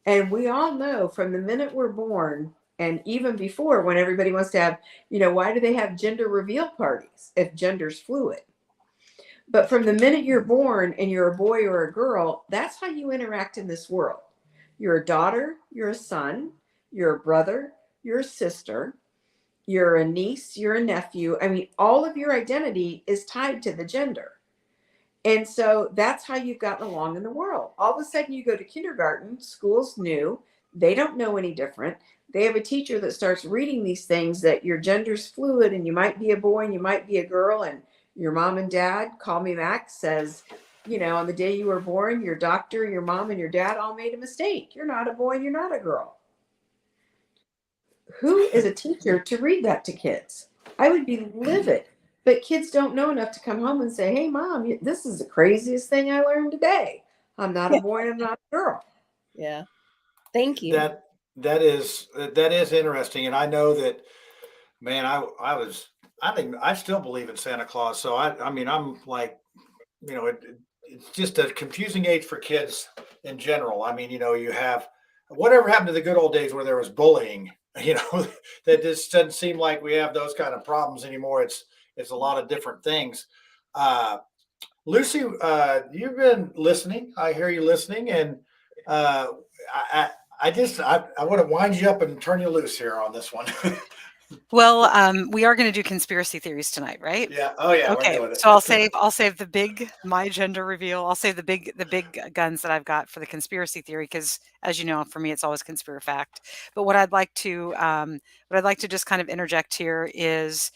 And we all know from the minute we're born, and even before, when everybody wants to have, why do they have gender reveal parties if gender's fluid? But from the minute you're born and you're a boy or a girl, that's how you interact in this world. You're a daughter, you're a son, you're a brother, you're a sister, you're a niece, you're a nephew. All of your identity is tied to the gender. And so that's how you've gotten along in the world. All of a sudden you go to kindergarten, school's new, they don't know any different. They have a teacher that starts reading these things that your gender's fluid and you might be a boy and you might be a girl, and your mom and dad, call me back, says, you know, on the day you were born, your doctor, your mom, and your dad all made a mistake. You're not a boy and you're not a girl. Who is a teacher to read that to kids? I would be livid. But kids don't know enough to come home and say, hey, mom, this is the craziest thing I learned today. I'm not a boy and I'm not a girl. Yeah. Thank you. That is interesting. And I know that, man, I still believe in Santa Claus. So I mean, I'm like, you know, it's just a confusing age for kids in general. I mean, you know, you have whatever happened to the good old days where there was bullying, you know, that just doesn't seem like we have those kind of problems anymore. It's a lot of different things. Lucy, you've been listening. I hear you listening, and I want to wind you up and turn you loose here on this one. Well, we are going to do conspiracy theories tonight, right? Yeah. Oh yeah. Okay. We're doing it. So I'll save the big my gender reveal. I'll save the big guns that I've got for the conspiracy theory, because as you know, for me, it's always conspiracy fact. But what I'd like to just kind of interject here is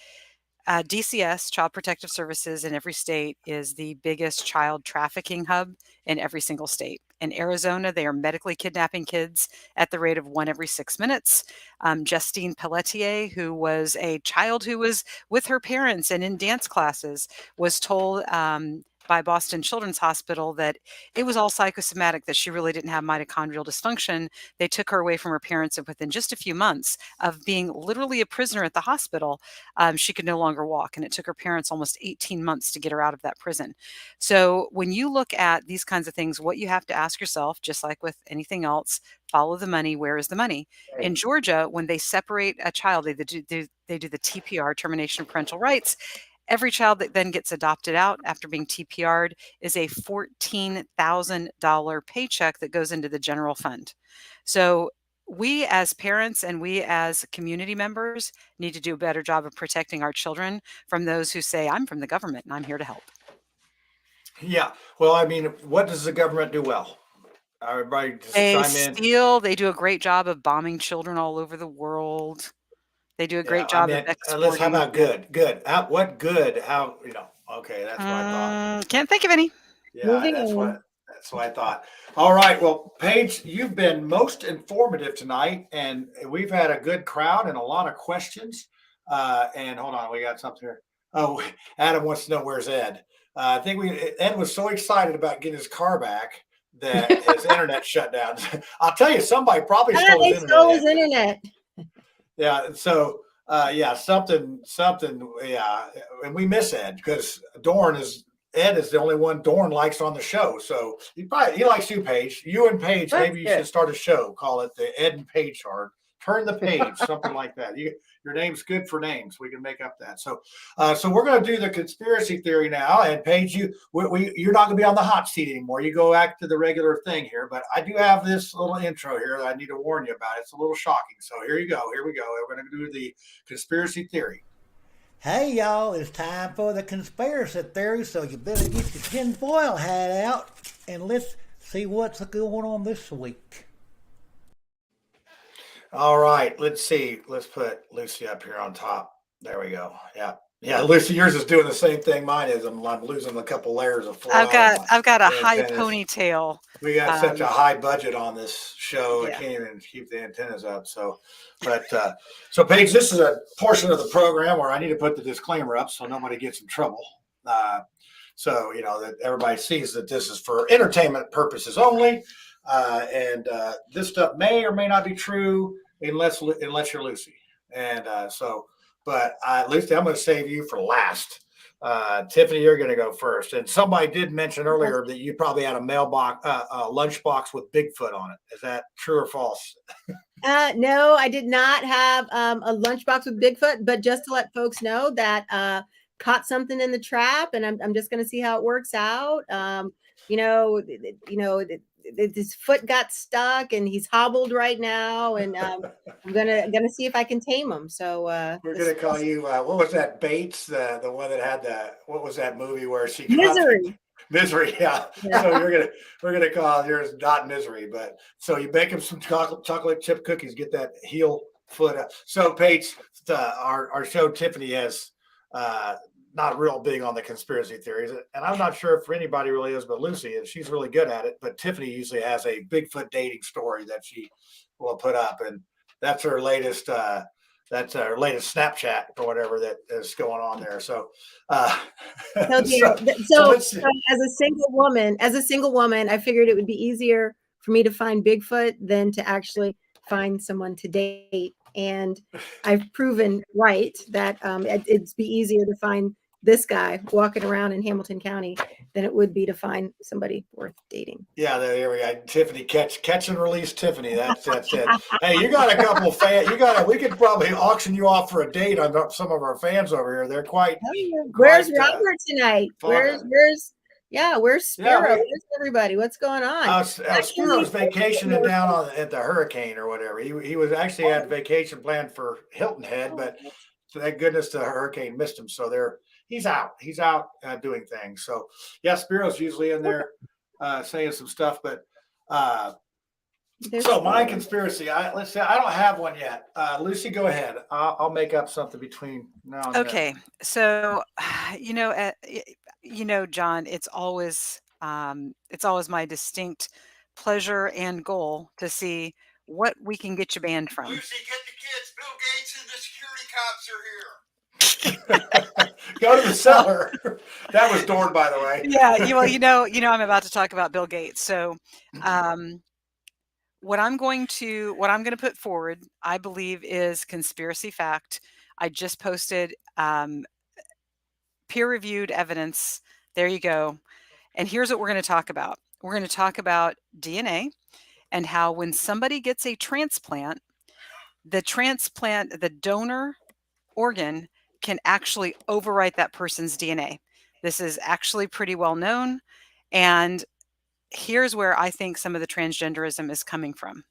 DCS, Child Protective Services, in every state is the biggest child trafficking hub in every single state. In Arizona, they are medically kidnapping kids at the rate of 1 every 6 minutes. Justine Pelletier, who was a child who was with her parents and in dance classes, was told by Boston Children's Hospital that it was all psychosomatic, that she really didn't have mitochondrial dysfunction. They took her away from her parents, and within just a few months of being literally a prisoner at the hospital, she could no longer walk. And it took her parents almost 18 months to get her out of that prison. So when you look at these kinds of things, what you have to ask yourself, just like with anything else, follow the money. Where is the money? Right. In Georgia, when they separate a child, they do the TPR, termination of parental rights. Every child that then gets adopted out after being TPR'd is a $14,000 paycheck that goes into the general fund. So we as parents and we as community members need to do a better job of protecting our children from those who say, I'm from the government and I'm here to help. Yeah. Well, I mean, what does the government do well? Everybody just chime in. They do a great job of bombing children all over the world. They do a great job of exporting. How about good? What good? How, you know? Okay, that's what I thought. Can't think of any. Yeah, that's what I thought. All right. Well, Paige, you've been most informative tonight, and we've had a good crowd and a lot of questions. And hold on, we got something here. Oh, Adam wants to know where's Ed. I think Ed was so excited about getting his car back that his internet shut down. I'll tell you, somebody probably stole his internet. Yeah. So, something. Yeah, and we miss Ed because Ed is the only one Dorn likes on the show. So he likes you, Paige. You and Paige, maybe you should start a show. Call it the Ed and Paige Chart. Turn the page, something like that. Your name's good for names. We can make up that. So, we're going to do the conspiracy theory now. And Paige, you're not going to be on the hot seat anymore. You go back to the regular thing here. But I do have this little intro here that I need to warn you about. It's a little shocking. So here you go. Here we go. We're going to do the conspiracy theory. Hey, y'all, it's time for the conspiracy theory, so you better get your tinfoil hat out, and let's see what's going on this week. All right, let's see. Let's put Lucy up here on top. There we go. Yeah. Yeah, Lucy, yours is doing the same thing mine is. I'm losing a couple layers of flow. I've got a high ponytail. We got such a high budget on this show. Yeah. I can't even keep the antennas up. So Paige, this is a portion of the program where I need to put the disclaimer up so nobody gets in trouble. So you know that everybody sees that this is for entertainment purposes only. And this stuff may or may not be true unless you're Lucy. And but Lucy, I'm going to save you for last. Tiffany, you're going to go first. And somebody did mention earlier that you probably had a lunchbox with Bigfoot on it. Is that true or false? No, I did not have a lunchbox with Bigfoot, but just to let folks know that caught something in the trap, and I'm just going to see how it works out. His foot got stuck and he's hobbled right now, and I'm gonna see if I can tame him. So we're gonna call you what was that, Bates, the one that had what was that movie where she Misery. Misery, yeah. Yeah. So we're gonna call yours not misery, but so you bake them some chocolate chip cookies, get that heel foot up. So Paige, our show Tiffany has not real big on the conspiracy theories, and I'm not sure if anybody really is, but Lucy is. She's really good at it. But Tiffany usually has a Bigfoot dating story that she will put up, and that's her latest. That's our latest Snapchat or whatever that is going on there. So, So, so, let's see. as a single woman, I figured it would be easier for me to find Bigfoot than to actually find someone to date. And I've proven right that it'd be easier to find this guy walking around in Hamilton County than it would be to find somebody worth dating. Yeah, there we go. Tiffany, catch and release Tiffany. That's it. Hey, you got a couple of fans. We could probably auction you off for a date on some of our fans over here. They're quite. Where's Robert tonight? Where's Spiro? Yeah, Where's everybody? What's going on? Spiro's vacationing down at the hurricane or whatever. He was actually had vacation planned for Hilton Head, but thank goodness the hurricane missed him. So he's out. He's out doing things. So yeah, Spiro's usually in there saying some stuff. But so my conspiracy. Let's say I don't have one yet. Lucy, go ahead. I'll make up something between now and Okay, so John, it's always my distinct pleasure and goal to see what we can get you banned from. Lucy, get the kids. Bill Gates and the security cops are here. Go to the cellar. That was Dorn, by the way. Yeah, I'm about to talk about Bill Gates. So, what I'm going to put forward, I believe, is conspiracy fact. I just posted peer-reviewed evidence. There you go. And here's what we're going to talk about. We're going to talk about DNA and how when somebody gets a transplant, the donor organ can actually overwrite that person's DNA. This is actually pretty well known. And here's where I think some of the transgenderism is coming from.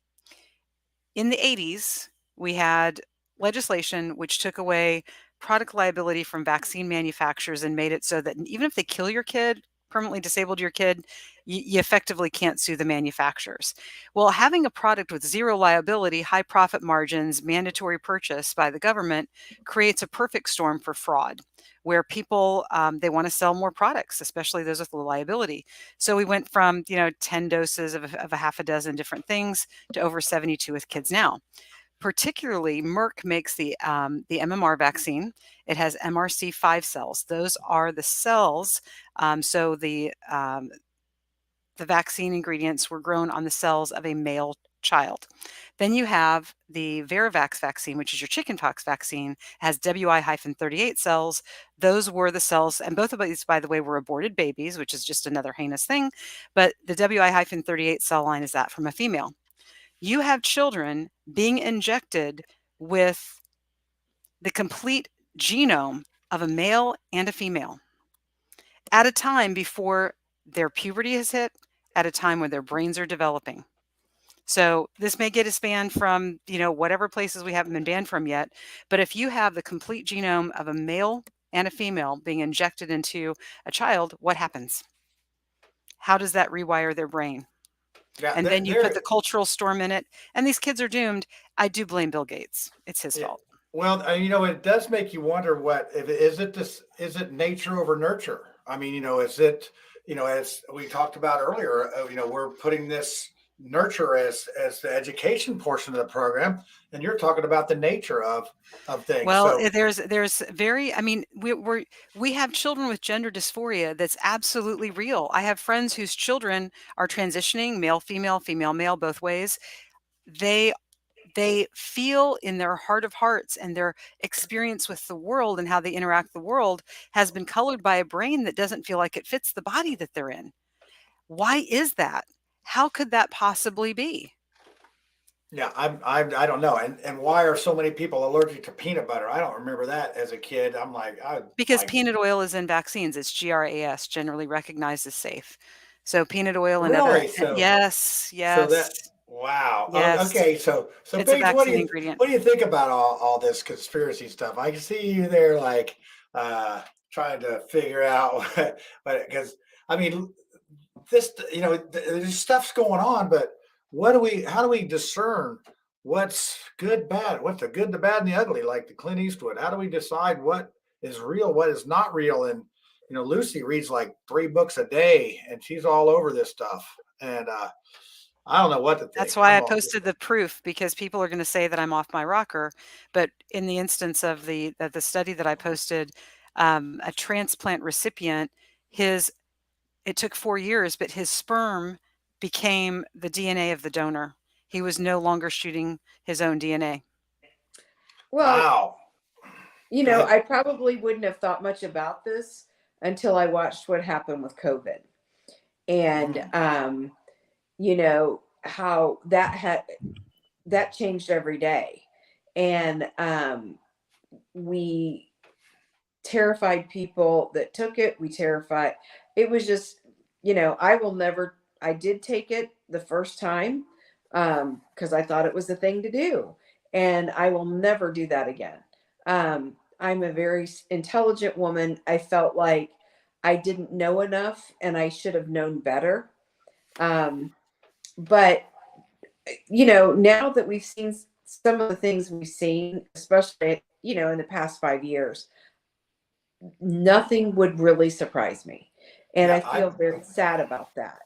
In the 80s, we had legislation which took away product liability from vaccine manufacturers and made it so that even if they kill your kid, permanently disabled your kid, you effectively can't sue the manufacturers. Well, having a product with zero liability, high profit margins, mandatory purchase by the government creates a perfect storm for fraud, where people, they want to sell more products, especially those with low liability. So we went from 10 doses of a half a dozen different things to over 72 with kids now. Particularly, Merck makes the MMR vaccine. It has MRC5 cells. Those are the cells. So the vaccine ingredients were grown on the cells of a male child. Then you have the Varivax vaccine, which is your chickenpox vaccine, has WI-38 cells. Those were the cells, and both of these, by the way, were aborted babies, which is just another heinous thing. But the WI-38 cell line is that from a female. You have children being injected with the complete genome of a male and a female at a time before their puberty has hit, at a time when their brains are developing. So this may get us banned from, whatever places we haven't been banned from yet. But if you have the complete genome of a male and a female being injected into a child, what happens? How does that rewire their brain? Yeah, and then you put the cultural storm in it, and these kids are doomed. I do blame Bill Gates. It's his fault. Well, it does make you wonder is it nature over nurture? I mean, is it, as we talked about earlier, we're putting this nurture as the education portion of the program, and you're talking about the nature of things. Well, there's very, we have children with gender dysphoria that's absolutely real. I have friends whose children are transitioning, male, female, male, both ways. They feel in their heart of hearts, and their experience with the world and how they interact with the world has been colored by a brain that doesn't feel like it fits the body that they're in. Why is that? How could that possibly be? Yeah, I don't know. And why are so many people allergic to peanut butter? I don't remember that as a kid. I'm like, because peanut oil is in vaccines. It's GRAS, generally recognized as safe. So peanut oil and really? Yes. Wow. Yes. Okay. So it's Paige, a vaccine ingredient. What do you think about all this conspiracy stuff? I can see you there, like trying to figure out, but because I mean, this, there's stuff's going on, but how do we discern what's good, bad, what's the good, the bad, and the ugly, like the Clint Eastwood? How do we decide what is real, what is not real? And, Lucy reads like 3 books a day and she's all over this stuff. And, I don't know what to think. That's why I posted the proof, because people are going to say that I'm off my rocker. But in the instance of the study that I posted, a transplant recipient, it took 4 years, but his sperm became the DNA of the donor. He was no longer shooting his own DNA. Well, wow. I probably wouldn't have thought much about this until I watched what happened with COVID. And, how that changed every day. And we terrified people that took it. It was just, I did take it the first time because I thought it was the thing to do. And I will never do that again. I'm a very intelligent woman. I felt like I didn't know enough and I should have known better. But, now that we've seen some of the things we've seen, especially, in the past 5 years, nothing would really surprise me. And I feel very sad about that.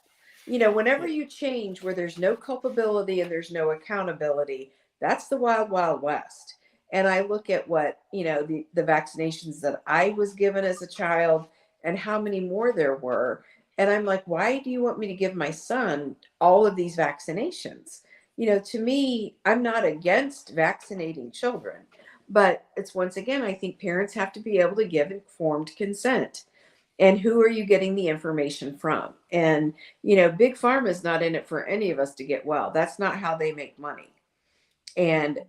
Whenever you change where there's no culpability and there's no accountability, that's the wild, wild west. And I look at what, the vaccinations that I was given as a child and how many more there were. And I'm like, why do you want me to give my son all of these vaccinations? To me, I'm not against vaccinating children, but it's, once again, I think parents have to be able to give informed consent. And who are you getting the information from? And, Big Pharma is not in it for any of us to get well. That's not how they make money. And,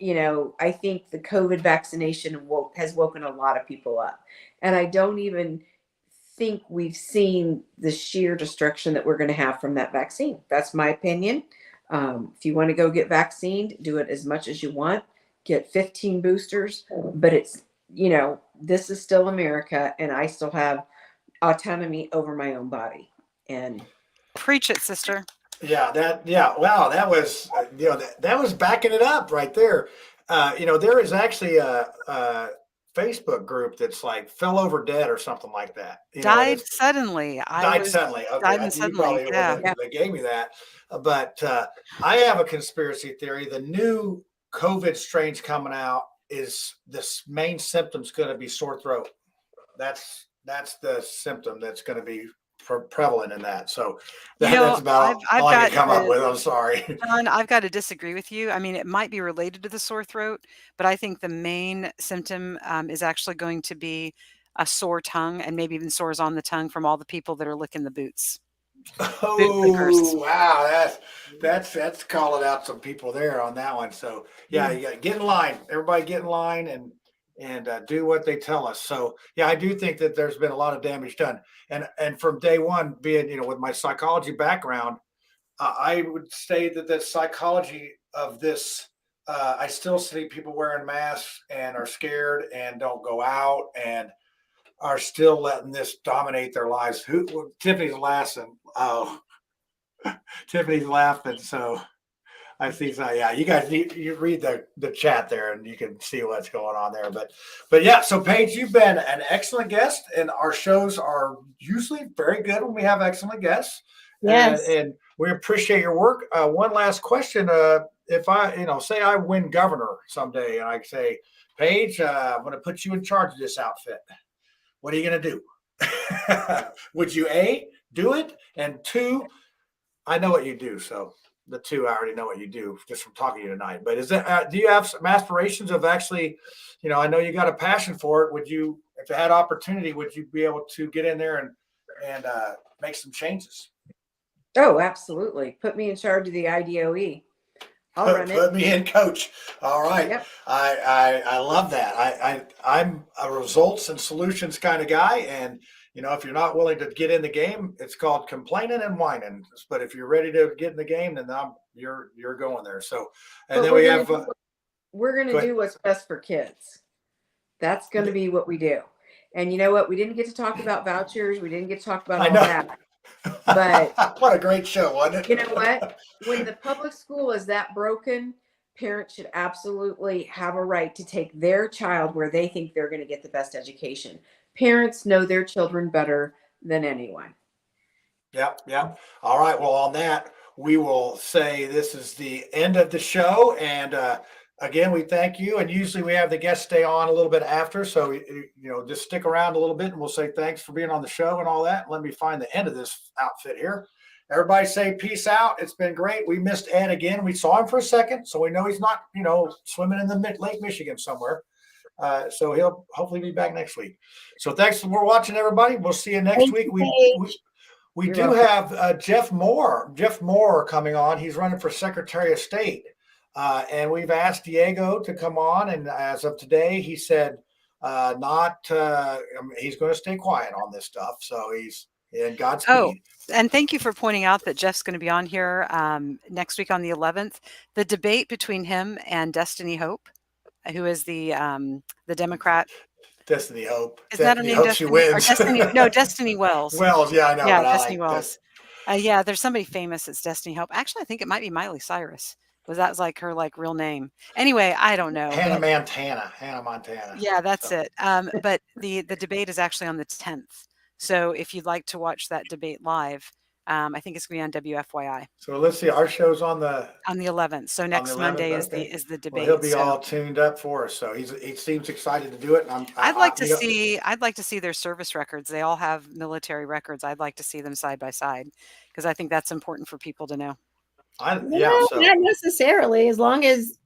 I think the COVID vaccination has woken a lot of people up. And I don't even think we've seen the sheer destruction that we're going to have from that vaccine. That's my opinion. If you want to go get vaccinated, do it as much as you want. Get 15 boosters. But it's, this is still America, and I still have autonomy over my own body. And preach it, sister. Wow, that was that was backing it up right there. There is actually a Facebook group that's like fell over dead or something like that. Died suddenly. Died suddenly. Okay, died suddenly. Yeah. They gave me that. But I have a conspiracy theory. The new COVID strains coming out is this main symptom's going to be sore throat. That's the symptom that's going to be prevalent in that. So that's about all I can come up with. I'm sorry. John, I've got to disagree with you. I mean, it might be related to the sore throat, but I think the main symptom is actually going to be a sore tongue, and maybe even sores on the tongue from all the people that are licking the boots. Oh, wow. That's calling out some people there on that one. So yeah, you got to get in line. Everybody get in line and do what they tell us. So yeah, I do think that there's been a lot of damage done. And from day one, being, with my psychology background, I would say that the psychology of this, I still see people wearing masks and are scared and don't go out and are still letting this dominate their lives. Tiffany's laughing. Oh, Tiffany's laughing. So I see. So yeah, you guys you read the chat there and you can see what's going on there. But yeah, so Paige, you've been an excellent guest, and our shows are usually very good when we have excellent guests. Yes, and we appreciate your work. One last question: if I, say I win governor someday, and I say, Paige, I'm going to put you in charge of this outfit. What are you going to do? Would you A, do it, and 2, I know what you do, so. The 2, I already know what you do just from talking to you tonight. But do you have some aspirations of actually, I know you got a passion for it. Would you, if you had opportunity, would you be able to get in there and make some changes? Oh, absolutely. Put me in charge of the IDOE. I'll run it. Put me in, coach. All right. Yep. I love that. I'm a results and solutions kind of guy, and if you're not willing to get in the game, it's called complaining and whining. But if you're ready to get in the game, then you're going there. So, and then we have. We're going to do what's best for kids. That's going to be what we do. And you know what? We didn't get to talk about vouchers. We didn't get to talk about all that. But what a great show, wasn't it? You know what? When the public school is that broken, parents should absolutely have a right to take their child where they think they're going to get the best education. Parents know their children better than anyone. Yep, yep. All right. Well, on that, we will say this is the end of the show. And again, we thank you. And usually we have the guests stay on a little bit after. So, just stick around a little bit and we'll say thanks for being on the show and all that. Let me find the end of this outfit here. Everybody say peace out. It's been great. We missed Ed again. We saw him for a second. So we know he's not, swimming in the Lake Michigan somewhere. So he'll hopefully be back next week. So thanks for watching, everybody. We'll see you next week. We do have Jeff Moore coming on. He's running for Secretary of State. And we've asked Diego to come on. And as of today, he said he's going to stay quiet on this stuff. So he's in Godspeed. Oh, and thank you for pointing out that Jeff's going to be on here next week on the 11th. The debate between him and Destiny Hope, who is the Democrat. Destiny Hope. Is that her name? Hope she wins. Destiny Wells. Wells, yeah, I know. Yeah, but Destiny Wells. Yeah, there's somebody famous that's Destiny Hope. Actually, I think it might be Miley Cyrus. That's like her real name. Anyway, I don't know. Hannah Montana. Yeah, that's it. But the debate is actually on the 10th. So if you'd like to watch that debate live, I think it's going to be on WFYI. So let's see. Our show's on the 11th. So next Monday is the debate. Well, he'll be all tuned up for us. So he seems excited to do it. And I'd like to see their service records. They all have military records. I'd like to see them side by side because I think that's important for people to know. Not necessarily. As long as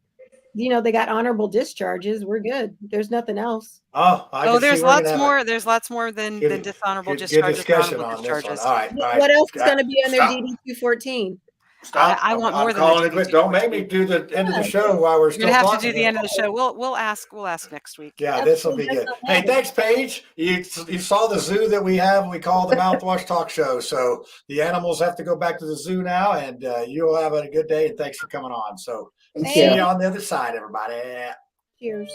they got honorable discharges, we're good. There's nothing else. There's lots more. There's lots more than dishonorable discharges. Good discussion on this one. All right. What else is going to be on their DD 214? Stop. I want more than calling it quits. Don't make me do the end of the show while we're still talking. You're gonna have to do the end of the show. We'll ask next week. Yeah, this will be good. Hey, thanks, Paige. You saw the zoo that we have. We call the Mouthwash Talk Show. So the animals have to go back to the zoo now, and you'll have a good day. And thanks for coming on. So see you on the other side, everybody. Cheers.